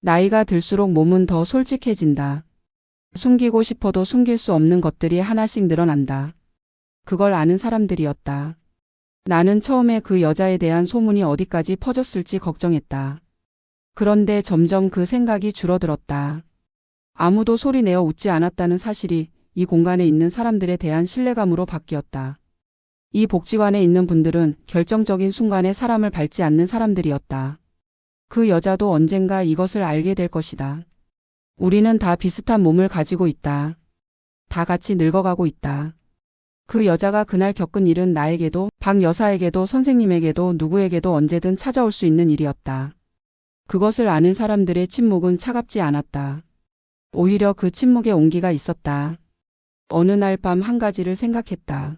나이가 들수록 몸은 더 솔직해진다. 숨기고 싶어도 숨길 수 없는 것들이 하나씩 늘어난다. 그걸 아는 사람들이었다. 나는 처음에 그 여자에 대한 소문이 어디까지 퍼졌을지 걱정했다. 그런데 점점 그 생각이 줄어들었다. 아무도 소리내어 웃지 않았다는 사실이 이 공간에 있는 사람들에 대한 신뢰감으로 바뀌었다. 이 복지관에 있는 분들은 결정적인 순간에 사람을 밟지 않는 사람들이었다. 그 여자도 언젠가 이것을 알게 될 것이다. 우리는 다 비슷한 몸을 가지고 있다. 다 같이 늙어가고 있다. 그 여자가 그날 겪은 일은 나에게도, 박 여사에게도, 선생님에게도, 누구에게도 언제든 찾아올 수 있는 일이었다. 그것을 아는 사람들의 침묵은 차갑지 않았다. 오히려 그 침묵에 온기가 있었다. 어느 날 밤 한 가지를 생각했다.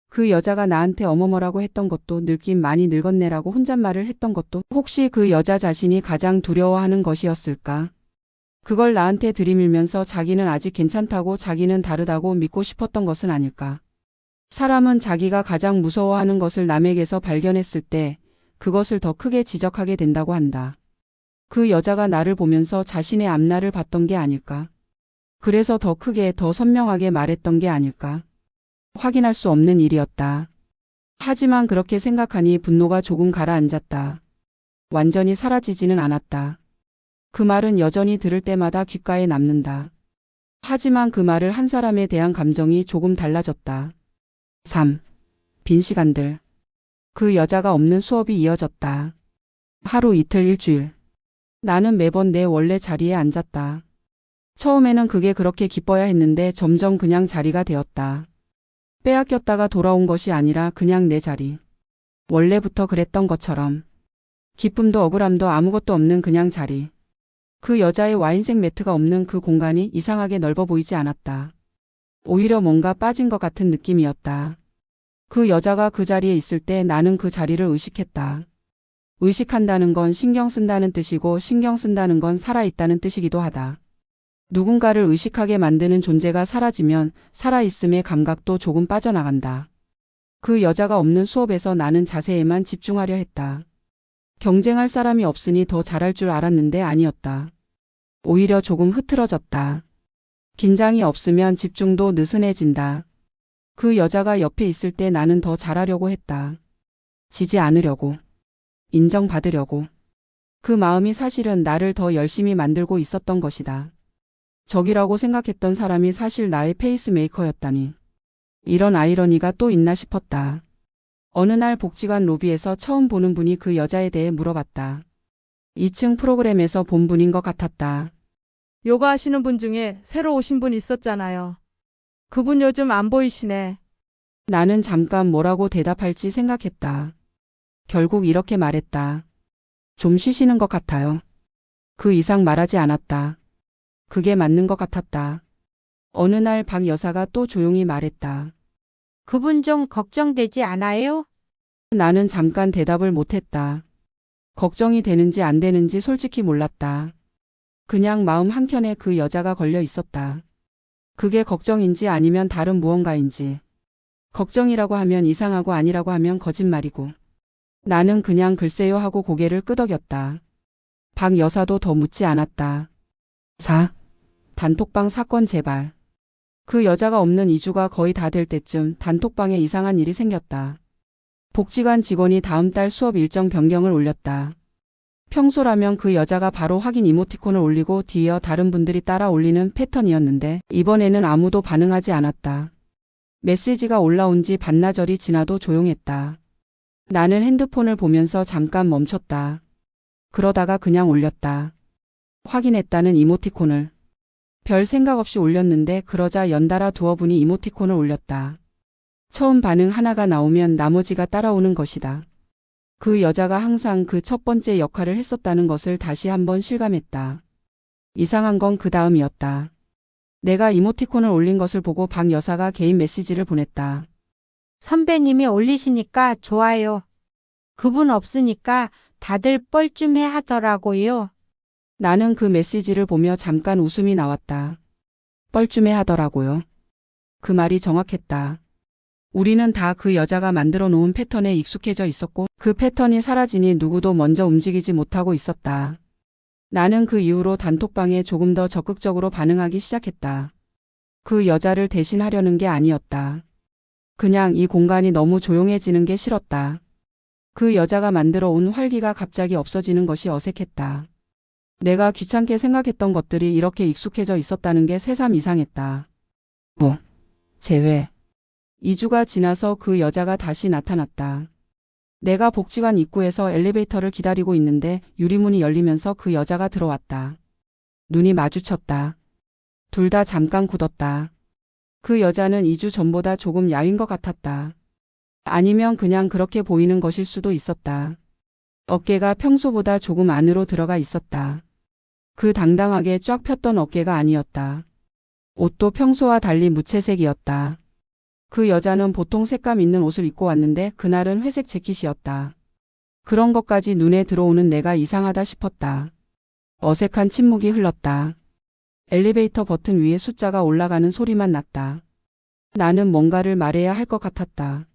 그 여자가 나한테 어머머라고 했던 것도, 늙긴 많이 늙었네라고 혼잣말을 했던 것도 혹시 그 여자 자신이 가장 두려워하는 것이었을까? 그걸 나한테 들이밀면서 자기는 아직 괜찮다고, 자기는 다르다고 믿고 싶었던 것은 아닐까? 사람은 자기가 가장 무서워하는 것을 남에게서 발견했을 때 그것을 더 크게 지적하게 된다고 한다. 그 여자가 나를 보면서 자신의 앞날을 봤던 게 아닐까? 그래서 더 크게, 더 선명하게 말했던 게 아닐까? 확인할 수 없는 일이었다. 하지만 그렇게 생각하니 분노가 조금 가라앉았다. 완전히 사라지지는 않았다. 그 말은 여전히 들을 때마다 귓가에 남는다. 하지만 그 말을 한 사람에 대한 감정이 조금 달라졌다. 3. 빈 시간들. 그 여자가 없는 수업이 이어졌다. 하루, 이틀, 일주일. 나는 매번 내 원래 자리에 앉았다. 처음에는 그게 그렇게 기뻐야 했는데 점점 그냥 자리가 되었다. 빼앗겼다가 돌아온 것이 아니라 그냥 내 자리. 원래부터 그랬던 것처럼. 기쁨도 억울함도 아무것도 없는 그냥 자리. 그 여자의 와인색 매트가 없는 그 공간이 이상하게 넓어 보이지 않았다. 오히려 뭔가 빠진 것 같은 느낌이었다. 그 여자가 그 자리에 있을 때 나는 그 자리를 의식했다. 의식한다는 건 신경 쓴다는 뜻이고 신경 쓴다는 건 살아있다는 뜻이기도 하다. 누군가를 의식하게 만드는 존재가 사라지면 살아있음의 감각도 조금 빠져나간다. 그 여자가 없는 수업에서 나는 자세에만 집중하려 했다. 경쟁할 사람이 없으니 더 잘할 줄 알았는데 아니었다. 오히려 조금 흐트러졌다. 긴장이 없으면 집중도 느슨해진다. 그 여자가 옆에 있을 때 나는 더 잘하려고 했다. 지지 않으려고. 인정받으려고. 그 마음이 사실은 나를 더 열심히 만들고 있었던 것이다. 적이라고 생각했던 사람이 사실 나의 페이스메이커였다니. 이런 아이러니가 또 있나 싶었다. 어느 날 복지관 로비에서 처음 보는 분이 그 여자에 대해 물어봤다. 2층 프로그램에서 본 분인 것 같았다. 요가 하시는 분 중에 새로 오신 분 있었잖아요. 그분 요즘 안 보이시네. 나는 잠깐 뭐라고 대답할지 생각했다. 결국 이렇게 말했다. 좀 쉬시는 것 같아요. 그 이상 말하지 않았다. 그게 맞는 것 같았다. 어느 날 박 여사가 또 조용히 말했다. 그분 좀 걱정되지 않아요? 나는 잠깐 대답을 못했다. 걱정이 되는지 안 되는지 솔직히 몰랐다. 그냥 마음 한켠에 그 여자가 걸려 있었다. 그게 걱정인지 아니면 다른 무언가인지. 걱정이라고 하면 이상하고 아니라고 하면 거짓말이고. 나는 그냥 글쎄요 하고 고개를 끄덕였다. 박 여사도 더 묻지 않았다. 4. 단톡방 사건 재발. 그 여자가 없는 2주가 거의 다 될 때쯤 단톡방에 이상한 일이 생겼다. 복지관 직원이 다음 달 수업 일정 변경을 올렸다. 평소라면 그 여자가 바로 확인 이모티콘을 올리고 뒤이어 다른 분들이 따라 올리는 패턴이었는데 이번에는 아무도 반응하지 않았다. 메시지가 올라온 지 반나절이 지나도 조용했다. 나는 핸드폰을 보면서 잠깐 멈췄다. 그러다가 그냥 올렸다. 확인했다는 이모티콘을. 별 생각 없이 올렸는데 그러자 연달아 두어 분이 이모티콘을 올렸다. 처음 반응 하나가 나오면 나머지가 따라오는 것이다. 그 여자가 항상 그 첫 번째 역할을 했었다는 것을 다시 한번 실감했다. 이상한 건 그 다음이었다. 내가 이모티콘을 올린 것을 보고 박 여사가 개인 메시지를 보냈다. 선배님이 올리시니까 좋아요. 그분 없으니까 다들 뻘쭘해 하더라고요. 나는 그 메시지를 보며 잠깐 웃음이 나왔다. 뻘쭘해 하더라고요. 그 말이 정확했다. 우리는 다 그 여자가 만들어 놓은 패턴에 익숙해져 있었고 그 패턴이 사라지니 누구도 먼저 움직이지 못하고 있었다. 나는 그 이후로 단톡방에 조금 더 적극적으로 반응하기 시작했다. 그 여자를 대신하려는 게 아니었다. 그냥 이 공간이 너무 조용해지는 게 싫었다. 그 여자가 만들어 온 활기가 갑자기 없어지는 것이 어색했다. 내가 귀찮게 생각했던 것들이 이렇게 익숙해져 있었다는 게 새삼 이상했다. 제외. 2주가 지나서 그 여자가 다시 나타났다. 내가 복지관 입구에서 엘리베이터를 기다리고 있는데 유리문이 열리면서 그 여자가 들어왔다. 눈이 마주쳤다. 둘 다 잠깐 굳었다. 그 여자는 2주 전보다 조금 야윈 것 같았다. 아니면 그냥 그렇게 보이는 것일 수도 있었다. 어깨가 평소보다 조금 안으로 들어가 있었다. 그 당당하게 쫙 폈던 어깨가 아니었다. 옷도 평소와 달리 무채색이었다. 그 여자는 보통 색감 있는 옷을 입고 왔는데 그날은 회색 재킷이었다. 그런 것까지 눈에 들어오는 내가 이상하다 싶었다. 어색한 침묵이 흘렀다. 엘리베이터 버튼 위에 숫자가 올라가는 소리만 났다. 나는 뭔가를 말해야 할 것 같았다.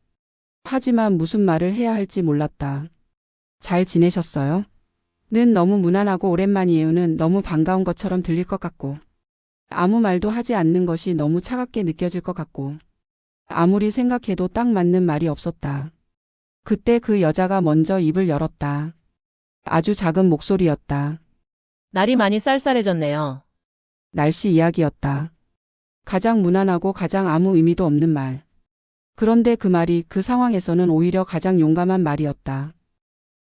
하지만 무슨 말을 해야 할지 몰랐다. 잘 지내셨어요? 는 너무 무난하고 오랜만이에요는 너무 반가운 것처럼 들릴 것 같고 아무 말도 하지 않는 것이 너무 차갑게 느껴질 것 같고 아무리 생각해도 딱 맞는 말이 없었다. 그때 그 여자가 먼저 입을 열었다. 아주 작은 목소리였다. 날이 많이 쌀쌀해졌네요. 날씨 이야기였다. 가장 무난하고 가장 아무 의미도 없는 말. 그런데 그 말이 그 상황에서는 오히려 가장 용감한 말이었다.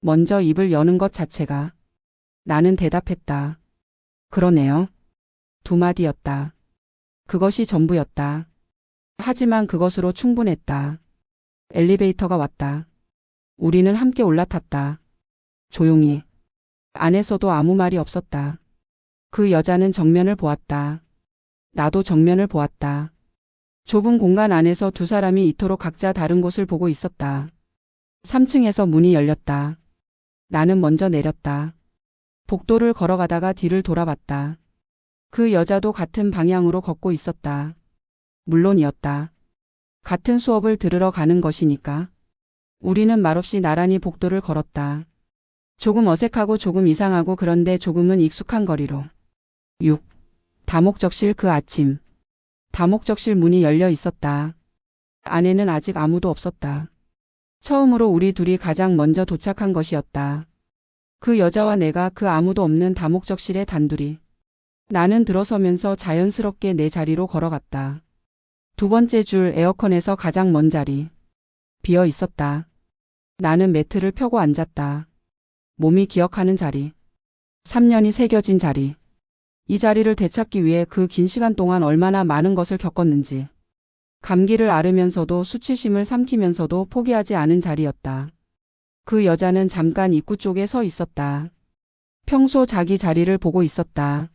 먼저 입을 여는 것 자체가. 나는 대답했다. 그러네요. 두 마디였다. 그것이 전부였다. 하지만 그것으로 충분했다. 엘리베이터가 왔다. 우리는 함께 올라탔다. 조용히. 안에서도 아무 말이 없었다. 그 여자는 정면을 보았다. 나도 정면을 보았다. 좁은 공간 안에서 두 사람이 이토록 각자 다른 곳을 보고 있었다. 3층에서 문이 열렸다. 나는 먼저 내렸다. 복도를 걸어가다가 뒤를 돌아봤다. 그 여자도 같은 방향으로 걷고 있었다. 물론이었다. 같은 수업을 들으러 가는 것이니까. 우리는 말없이 나란히 복도를 걸었다. 조금 어색하고 조금 이상하고 그런데 조금은 익숙한 거리로. 6. 다목적실 그 아침. 다목적실 문이 열려 있었다. 안에는 아직 아무도 없었다. 처음으로 우리 둘이 가장 먼저 도착한 것이었다. 그 여자와 내가 그 아무도 없는 다목적실에 단둘이. 나는 들어서면서 자연스럽게 내 자리로 걸어갔다. 두 번째 줄 에어컨에서 가장 먼 자리. 비어 있었다. 나는 매트를 펴고 앉았다. 몸이 기억하는 자리. 3년이 새겨진 자리. 이 자리를 되찾기 위해 그 긴 시간 동안 얼마나 많은 것을 겪었는지. 감기를 앓으면서도 수치심을 삼키면서도 포기하지 않은 자리였다. 그 여자는 잠깐 입구 쪽에 서 있었다. 평소 자기 자리를 보고 있었다.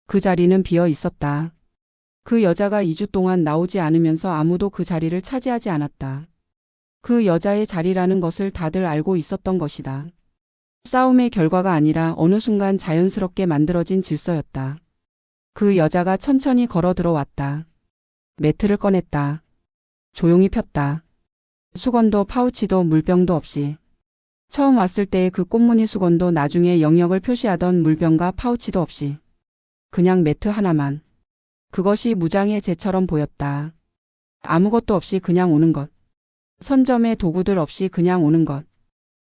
그 자리는 비어 있었다. 그 여자가 2주 동안 나오지 않으면서 아무도 그 자리를 차지하지 않았다. 그 여자의 자리라는 것을 다들 알고 있었던 것이다. 싸움의 결과가 아니라 어느 순간 자연스럽게 만들어진 질서였다. 그 여자가 천천히 걸어 들어왔다. 매트를 꺼냈다. 조용히 폈다. 수건도 파우치도 물병도 없이. 처음 왔을 때의 그 꽃무늬 수건도 나중에 영역을 표시하던 물병과 파우치도 없이 그냥 매트 하나만. 그것이 무장의 재처럼 보였다. 아무것도 없이 그냥 오는 것. 선점의 도구들 없이 그냥 오는 것.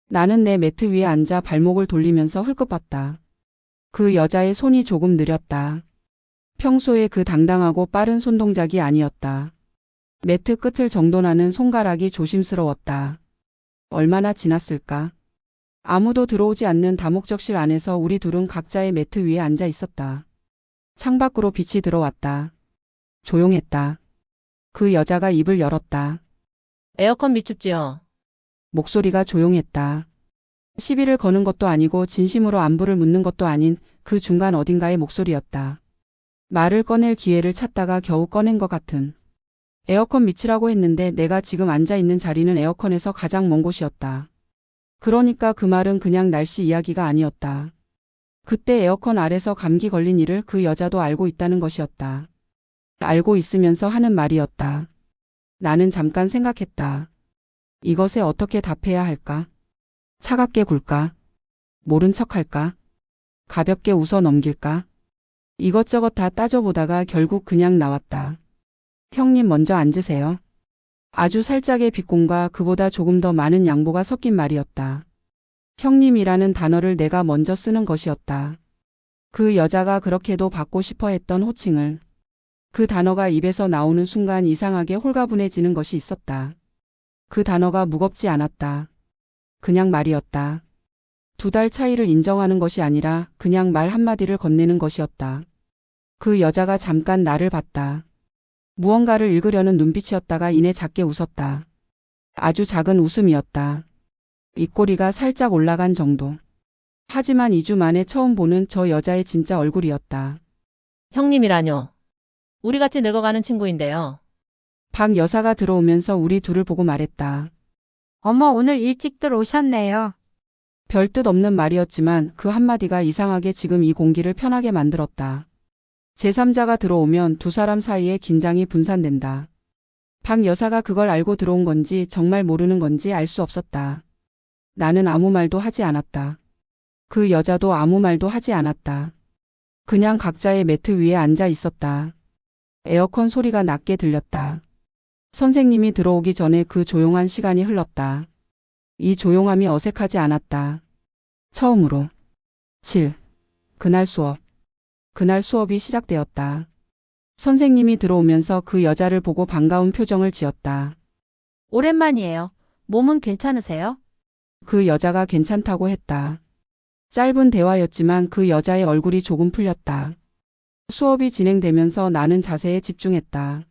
나는 내 매트 위에 앉아 발목을 돌리면서 흘끗봤다. 그 여자의 손이 조금 느렸다. 평소에 그 당당하고 빠른 손동작이 아니었다. 매트 끝을 정돈하는 손가락이 조심스러웠다. 얼마나 지났을까? 아무도 들어오지 않는 다목적실 안에서 우리 둘은 각자의 매트 위에 앉아 있었다. 창밖으로 빛이 들어왔다. 조용했다. 그 여자가 입을 열었다. 에어컨 미춥지요. 목소리가 조용했다. 시비를 거는 것도 아니고 진심으로 안부를 묻는 것도 아닌 그 중간 어딘가의 목소리였다. 말을 꺼낼 기회를 찾다가 겨우 꺼낸 것 같은. 에어컨 밑이라고 했는데 내가 지금 앉아 있는 자리는 에어컨에서 가장 먼 곳이었다. 그러니까 그 말은 그냥 날씨 이야기가 아니었다. 그때 에어컨 아래서 감기 걸린 일을 그 여자도 알고 있다는 것이었다. 알고 있으면서 하는 말이었다. 나는 잠깐 생각했다. 이것에 어떻게 답해야 할까? 차갑게 굴까? 모른 척할까? 가볍게 웃어 넘길까? 이것저것 다 따져보다가 결국 그냥 나왔다. 형님 먼저 앉으세요. 아주 살짝의 비공과 그보다 조금 더 많은 양보가 섞인 말이었다. 형님이라는 단어를 내가 먼저 쓰는 것이었다. 그 여자가 그렇게도 받고 싶어 했던 호칭을. 그 단어가 입에서 나오는 순간 이상하게 홀가분해지는 것이 있었다. 그 단어가 무겁지 않았다. 그냥 말이었다. 2달 차이를 인정하는 것이 아니라 그냥 말 한마디를 건네는 것이었다. 그 여자가 잠깐 나를 봤다. 무언가를 읽으려는 눈빛이었다가 이내 작게 웃었다. 아주 작은 웃음이었다. 입꼬리가 살짝 올라간 정도. 하지만 2주 만에 처음 보는 저 여자의 진짜 얼굴이었다. 형님이라뇨. 우리 같이 늙어가는 친구인데요. 박 여사가 들어오면서 우리 둘을 보고 말했다. 어머, 오늘 일찍들 오셨네요. 별 뜻 없는 말이었지만 그 한마디가 이상하게 지금 이 공기를 편하게 만들었다. 제3자가 들어오면 두 사람 사이에 긴장이 분산된다. 박 여사가 그걸 알고 들어온 건지 정말 모르는 건지 알 수 없었다. 나는 아무 말도 하지 않았다. 그 여자도 아무 말도 하지 않았다. 그냥 각자의 매트 위에 앉아 있었다. 에어컨 소리가 낮게 들렸다. 선생님이 들어오기 전에 그 조용한 시간이 흘렀다. 이 조용함이 어색하지 않았다. 처음으로. 7. 그날 수업. 그날 수업이 시작되었다. 선생님이 들어오면서 그 여자를 보고 반가운 표정을 지었다. 오랜만이에요. 몸은 괜찮으세요? 그 여자가 괜찮다고 했다. 짧은 대화였지만 그 여자의 얼굴이 조금 풀렸다. 수업이 진행되면서 나는 자세에 집중했다.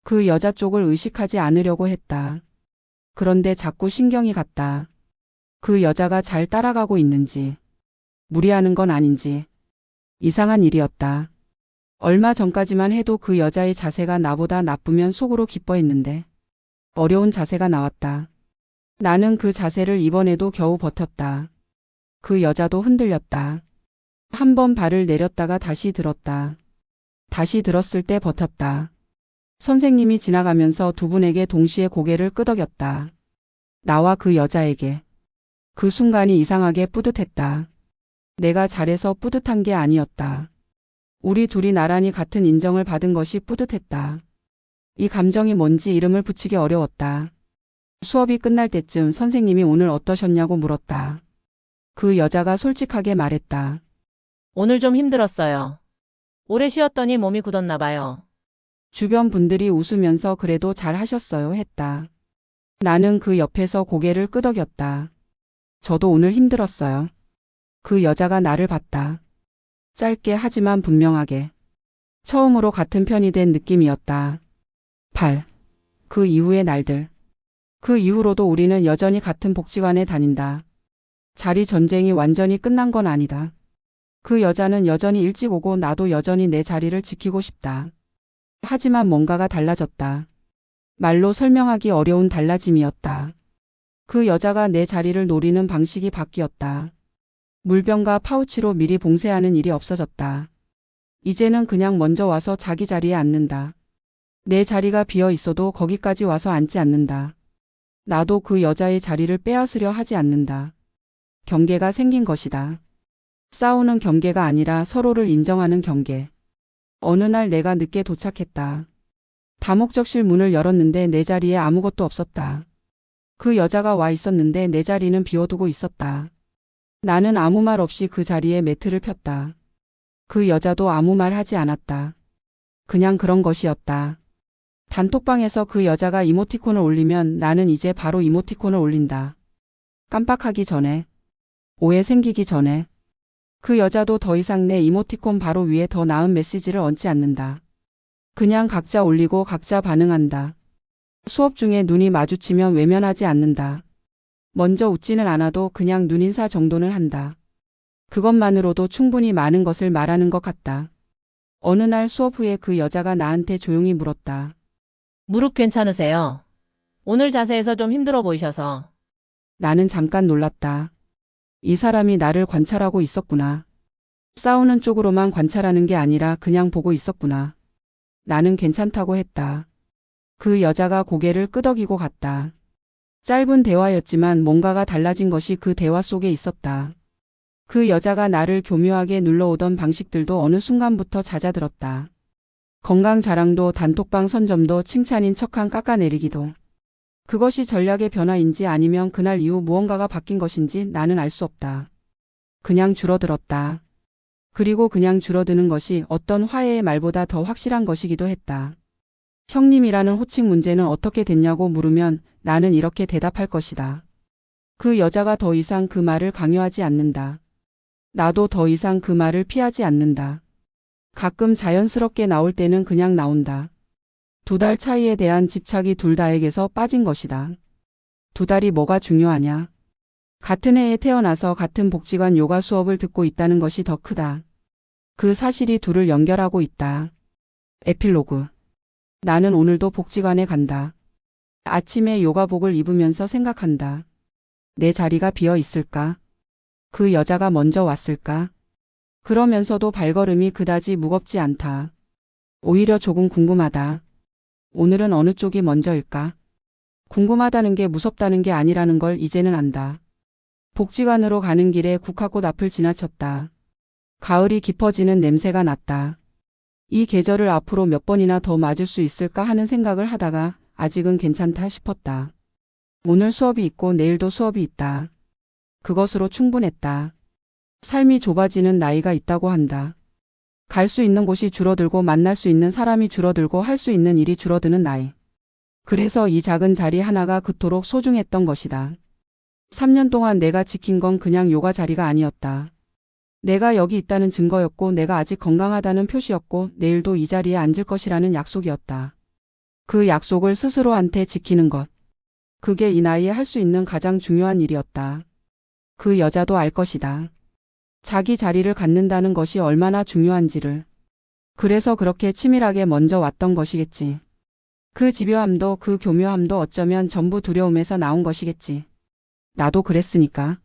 그 여자 쪽을 의식하지 않으려고 했다. 그런데 자꾸 신경이 갔다. 그 여자가 잘 따라가고 있는지, 무리하는 건 아닌지. 이상한 일이었다. 얼마 전까지만 해도 그 여자의 자세가 나보다 나쁘면 속으로 기뻐했는데 어려운 자세가 나왔다. 나는 그 자세를 이번에도 겨우 버텼다. 그 여자도 흔들렸다. 한 번 발을 내렸다가 다시 들었다. 다시 들었을 때 버텼다. 선생님이 지나가면서 두 분에게 동시에 고개를 끄덕였다. 나와 그 여자에게. 그 순간이 이상하게 뿌듯했다. 내가 잘해서 뿌듯한 게 아니었다. 우리 둘이 나란히 같은 인정을 받은 것이 뿌듯했다. 이 감정이 뭔지 이름을 붙이기 어려웠다. 수업이 끝날 때쯤 선생님이 오늘 어떠셨냐고 물었다. 그 여자가 솔직하게 말했다. 오늘 좀 힘들었어요. 오래 쉬었더니 몸이 굳었나 봐요. 주변 분들이 웃으면서 그래도 잘 하셨어요 했다. 나는 그 옆에서 고개를 끄덕였다. 저도 오늘 힘들었어요. 그 여자가 나를 봤다. 짧게 하지만 분명하게. 처음으로 같은 편이 된 느낌이었다. 8. 그 이후의 날들. 그 이후로도 우리는 여전히 같은 복지관에 다닌다. 자리 전쟁이 완전히 끝난 건 아니다. 그 여자는 여전히 일찍 오고 나도 여전히 내 자리를 지키고 싶다. 하지만 뭔가가 달라졌다. 말로 설명하기 어려운 달라짐이었다. 그 여자가 내 자리를 노리는 방식이 바뀌었다. 물병과 파우치로 미리 봉쇄하는 일이 없어졌다. 이제는 그냥 먼저 와서 자기 자리에 앉는다. 내 자리가 비어 있어도 거기까지 와서 앉지 않는다. 나도 그 여자의 자리를 빼앗으려 하지 않는다. 경계가 생긴 것이다. 싸우는 경계가 아니라 서로를 인정하는 경계. 어느 날 내가 늦게 도착했다. 다목적실 문을 열었는데 내 자리에 아무것도 없었다. 그 여자가 와 있었는데 내 자리는 비워두고 있었다. 나는 아무 말 없이 그 자리에 매트를 폈다. 그 여자도 아무 말 하지 않았다. 그냥 그런 것이었다. 단톡방에서 그 여자가 이모티콘을 올리면 나는 이제 바로 이모티콘을 올린다. 깜빡하기 전에. 오해 생기기 전에. 그 여자도 더 이상 내 이모티콘 바로 위에 더 나은 메시지를 얹지 않는다. 그냥 각자 올리고 각자 반응한다. 수업 중에 눈이 마주치면 외면하지 않는다. 먼저 웃지는 않아도 그냥 눈인사 정도는 한다. 그것만으로도 충분히 많은 것을 말하는 것 같다. 어느 날 수업 후에 그 여자가 나한테 조용히 물었다. 무릎 괜찮으세요? 오늘 자세에서 좀 힘들어 보이셔서. 나는 잠깐 놀랐다. 이 사람이 나를 관찰하고 있었구나. 싸우는 쪽으로만 관찰하는 게 아니라 그냥 보고 있었구나. 나는 괜찮다고 했다. 그 여자가 고개를 끄덕이고 갔다. 짧은 대화였지만 뭔가가 달라진 것이 그 대화 속에 있었다. 그 여자가 나를 교묘하게 눌러오던 방식들도 어느 순간부터 잦아들었다. 건강 자랑도 단톡방 선점도 칭찬인 척한 깎아내리기도. 그것이 전략의 변화인지 아니면 그날 이후 무언가가 바뀐 것인지 나는 알 수 없다. 그냥 줄어들었다. 그리고 그냥 줄어드는 것이 어떤 화해의 말보다 더 확실한 것이기도 했다. 형님이라는 호칭 문제는 어떻게 됐냐고 물으면 나는 이렇게 대답할 것이다. 그 여자가 더 이상 그 말을 강요하지 않는다. 나도 더 이상 그 말을 피하지 않는다. 가끔 자연스럽게 나올 때는 그냥 나온다. 2달 차이에 대한 집착이 둘 다에게서 빠진 것이다. 2달이 뭐가 중요하냐? 같은 해에 태어나서 같은 복지관 요가 수업을 듣고 있다는 것이 더 크다. 그 사실이 둘을 연결하고 있다. 에필로그. 나는 오늘도 복지관에 간다. 아침에 요가복을 입으면서 생각한다. 내 자리가 비어 있을까? 그 여자가 먼저 왔을까? 그러면서도 발걸음이 그다지 무겁지 않다. 오히려 조금 궁금하다. 오늘은 어느 쪽이 먼저일까? 궁금하다는 게 무섭다는 게 아니라는 걸 이제는 안다. 복지관으로 가는 길에 국화꽃 앞을 지나쳤다. 가을이 깊어지는 냄새가 났다. 이 계절을 앞으로 몇 번이나 더 맞을 수 있을까 하는 생각을 하다가 아직은 괜찮다 싶었다. 오늘 수업이 있고 내일도 수업이 있다. 그것으로 충분했다. 삶이 좁아지는 나이가 있다고 한다. 갈 수 있는 곳이 줄어들고 만날 수 있는 사람이 줄어들고 할 수 있는 일이 줄어드는 나이. 그래서 이 작은 자리 하나가 그토록 소중했던 것이다. 3년 동안 내가 지킨 건 그냥 요가 자리가 아니었다. 내가 여기 있다는 증거였고 내가 아직 건강하다는 표시였고 내일도 이 자리에 앉을 것이라는 약속이었다. 그 약속을 스스로한테 지키는 것. 그게 이 나이에 할 수 있는 가장 중요한 일이었다. 그 여자도 알 것이다. 자기 자리를 갖는다는 것이 얼마나 중요한지를. 그래서 그렇게 치밀하게 먼저 왔던 것이겠지. 그 집요함도 그 교묘함도 어쩌면 전부 두려움에서 나온 것이겠지. 나도 그랬으니까.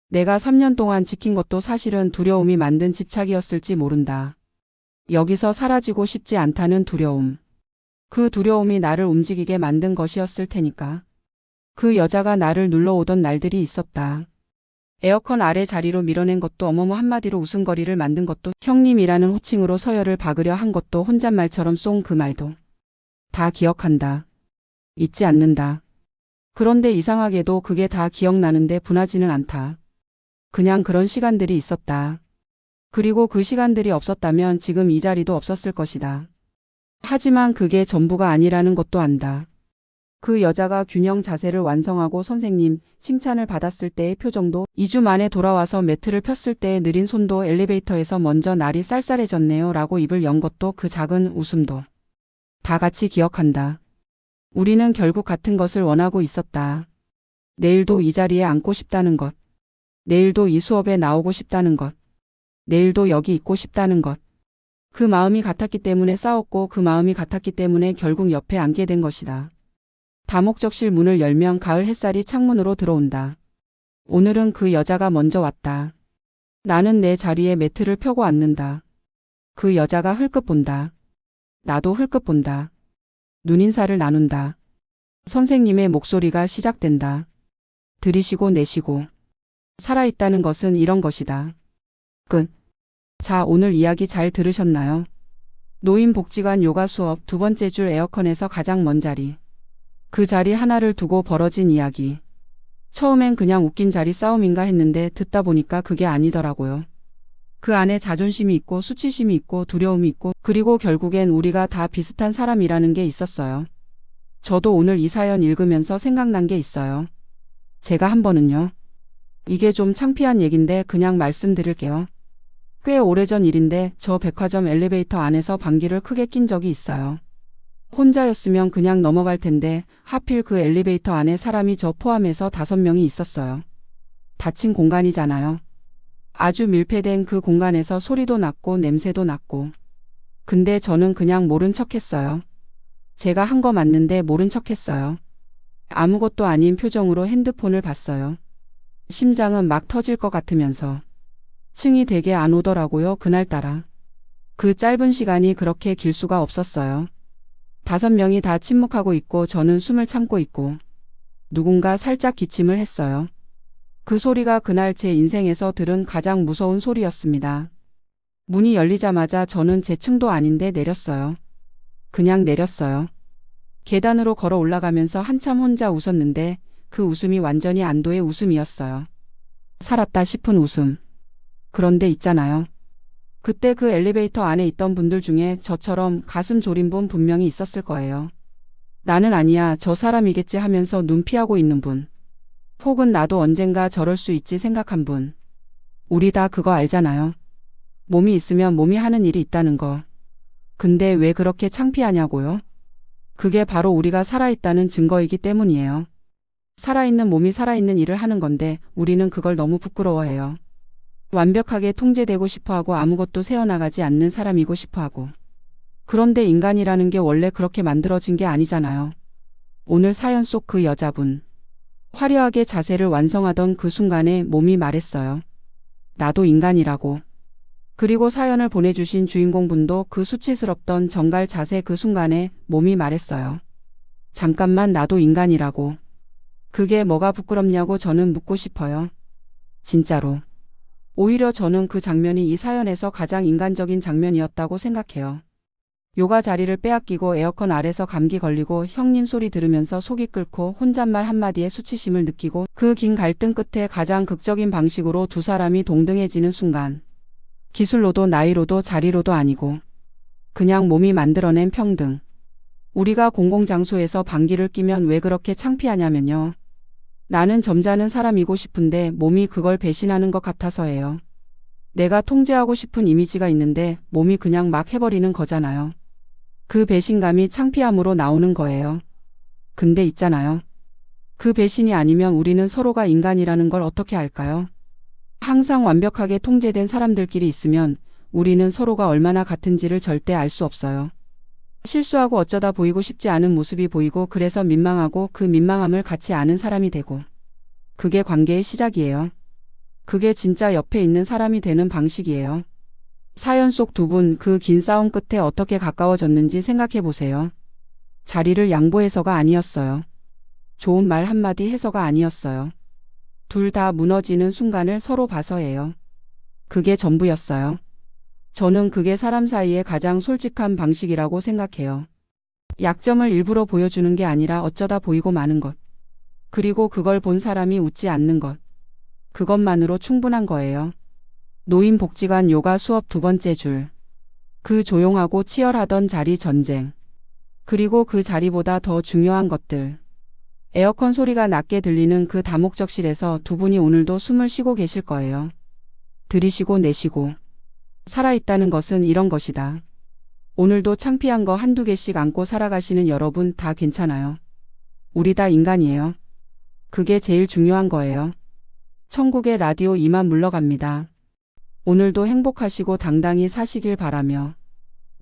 내가 3년 동안 지킨 것도 사실은 두려움이 만든 집착이었을지 모른다. 여기서 사라지고 싶지 않다는 두려움. 그 두려움이 나를 움직이게 만든 것이었을 테니까. 그 여자가 나를 눌러오던 날들이 있었다. 에어컨 아래 자리로 밀어낸 것도 어머머 한마디로 웃음거리를 만든 것도 형님이라는 호칭으로 서열을 박으려 한 것도 혼잣말처럼 쏜 그 말도. 다 기억한다. 잊지 않는다. 그런데 이상하게도 그게 다 기억나는데 분하지는 않다. 그냥 그런 시간들이 있었다. 그리고 그 시간들이 없었다면 지금 이 자리도 없었을 것이다. 하지만 그게 전부가 아니라는 것도 안다. 그 여자가 균형 자세를 완성하고 선생님 칭찬을 받았을 때의 표정도 2주 만에 돌아와서 매트를 폈을 때의 느린 손도 엘리베이터에서 먼저 날이 쌀쌀해졌네요 라고 입을 연 것도 그 작은 웃음도 다 같이 기억한다. 우리는 결국 같은 것을 원하고 있었다. 내일도 이 자리에 앉고 싶다는 것. 내일도 이 수업에 나오고 싶다는 것. 내일도 여기 있고 싶다는 것. 그 마음이 같았기 때문에 싸웠고 그 마음이 같았기 때문에 결국 옆에 앉게 된 것이다. 다목적실 문을 열면 가을 햇살이 창문으로 들어온다. 오늘은 그 여자가 먼저 왔다. 나는 내 자리에 매트를 펴고 앉는다. 그 여자가 흘끗 본다. 나도 흘끗 본다. 눈인사를 나눈다. 선생님의 목소리가 시작된다. 들이쉬고 내쉬고. 살아있다는 것은 이런 것이다. 끝. 자, 오늘 이야기 잘 들으셨나요? 노인복지관 요가 수업 두 번째 줄 에어컨에서 가장 먼 자리. 그 자리 하나를 두고 벌어진 이야기. 처음엔 그냥 웃긴 자리 싸움인가 했는데 듣다 보니까 그게 아니더라고요. 그 안에 자존심이 있고 수치심이 있고 두려움이 있고 그리고 결국엔 우리가 다 비슷한 사람이라는 게 있었어요. 저도 오늘 이 사연 읽으면서 생각난 게 있어요. 제가 한 번은요. 이게 좀 창피한 얘긴데 그냥 말씀드릴게요. 꽤 오래전 일인데 저 백화점 엘리베이터 안에서 방귀를 크게 낀 적이 있어요. 혼자였으면 그냥 넘어갈 텐데 하필 그 엘리베이터 안에 사람이 저 포함해서 5명이 있었어요. 닫힌 공간이잖아요. 아주 밀폐된 그 공간에서 소리도 났고 냄새도 났고. 근데 저는 그냥 모른 척했어요. 제가 한 거 맞는데 모른 척했어요. 아무것도 아닌 표정으로 핸드폰을 봤어요. 심장은 막 터질 것 같으면서. 층이 되게 안 오더라고요, 그날따라. 그 짧은 시간이 그렇게 길 수가 없었어요. 5명이 다 침묵하고 있고 저는 숨을 참고 있고. 누군가 살짝 기침을 했어요. 그 소리가 그날 제 인생에서 들은 가장 무서운 소리였습니다. 문이 열리자마자 저는 제 층도 아닌데 내렸어요. 그냥 내렸어요. 계단으로 걸어 올라가면서 한참 혼자 웃었는데 그 웃음이 완전히 안도의 웃음이었어요. 살았다 싶은 웃음. 그런데 있잖아요. 그때 그 엘리베이터 안에 있던 분들 중에 저처럼 가슴 졸인 분 분명히 있었을 거예요. 나는 아니야, 저 사람이겠지 하면서 눈 피하고 있는 분. 혹은 나도 언젠가 저럴 수 있지 생각한 분. 우리 다 그거 알잖아요. 몸이 있으면 몸이 하는 일이 있다는 거. 근데 왜 그렇게 창피하냐고요? 그게 바로 우리가 살아있다는 증거이기 때문이에요. 살아있는 몸이 살아있는 일을 하는 건데 우리는 그걸 너무 부끄러워해요. 완벽하게 통제되고 싶어하고 아무것도 새어나가지 않는 사람이고 싶어하고. 그런데 인간이라는 게 원래 그렇게 만들어진 게 아니잖아요. 오늘 사연 속 그 여자분. 화려하게 자세를 완성하던 그 순간에 몸이 말했어요. 나도 인간이라고. 그리고 사연을 보내주신 주인공분도 그 수치스럽던 정갈 자세 그 순간에 몸이 말했어요. 잠깐만, 나도 인간이라고. 그게 뭐가 부끄럽냐고 저는 묻고 싶어요. 진짜로. 오히려 저는 그 장면이 이 사연에서 가장 인간적인 장면이었다고 생각해요. 요가 자리를 빼앗기고 에어컨 아래서 감기 걸리고 형님 소리 들으면서 속이 끓고 혼잣말 한마디에 수치심을 느끼고 그 긴 갈등 끝에 가장 극적인 방식으로 두 사람이 동등해지는 순간. 기술로도 나이로도 자리로도 아니고 그냥 몸이 만들어낸 평등. 우리가 공공장소에서 방귀를 뀌면 왜 그렇게 창피하냐면요. 나는 점잖은 사람이고 싶은데 몸이 그걸 배신하는 것 같아서예요. 내가 통제하고 싶은 이미지가 있는데 몸이 그냥 막 해버리는 거잖아요. 그 배신감이 창피함으로 나오는 거예요. 근데 있잖아요. 그 배신이 아니면 우리는 서로가 인간이라는 걸 어떻게 알까요? 항상 완벽하게 통제된 사람들끼리 있으면 우리는 서로가 얼마나 같은지를 절대 알 수 없어요. 실수하고 어쩌다 보이고 싶지 않은 모습이 보이고 그래서 민망하고 그 민망함을 같이 아는 사람이 되고. 그게 관계의 시작이에요. 그게 진짜 옆에 있는 사람이 되는 방식이에요. 사연 속 두 분 그 긴 싸움 끝에 어떻게 가까워졌는지 생각해 보세요. 자리를 양보해서가 아니었어요. 좋은 말 한마디 해서가 아니었어요. 둘 다 무너지는 순간을 서로 봐서예요. 그게 전부였어요. 저는 그게 사람 사이의 가장 솔직한 방식이라고 생각해요. 약점을 일부러 보여주는 게 아니라 어쩌다 보이고 마는 것. 그리고 그걸 본 사람이 웃지 않는 것. 그것만으로 충분한 거예요. 노인복지관 요가 수업 두 번째 줄. 그 조용하고 치열하던 자리 전쟁. 그리고 그 자리보다 더 중요한 것들. 에어컨 소리가 낮게 들리는 그 다목적실에서 두 분이 오늘도 숨을 쉬고 계실 거예요. 들이쉬고 내쉬고. 살아있다는 것은 이런 것이다. 오늘도 창피한 거 한두 개씩 안고 살아가시는 여러분 다 괜찮아요. 우리 다 인간이에요. 그게 제일 중요한 거예요. 천국의 라디오 이만 물러갑니다. 오늘도 행복하시고 당당히 사시길 바라며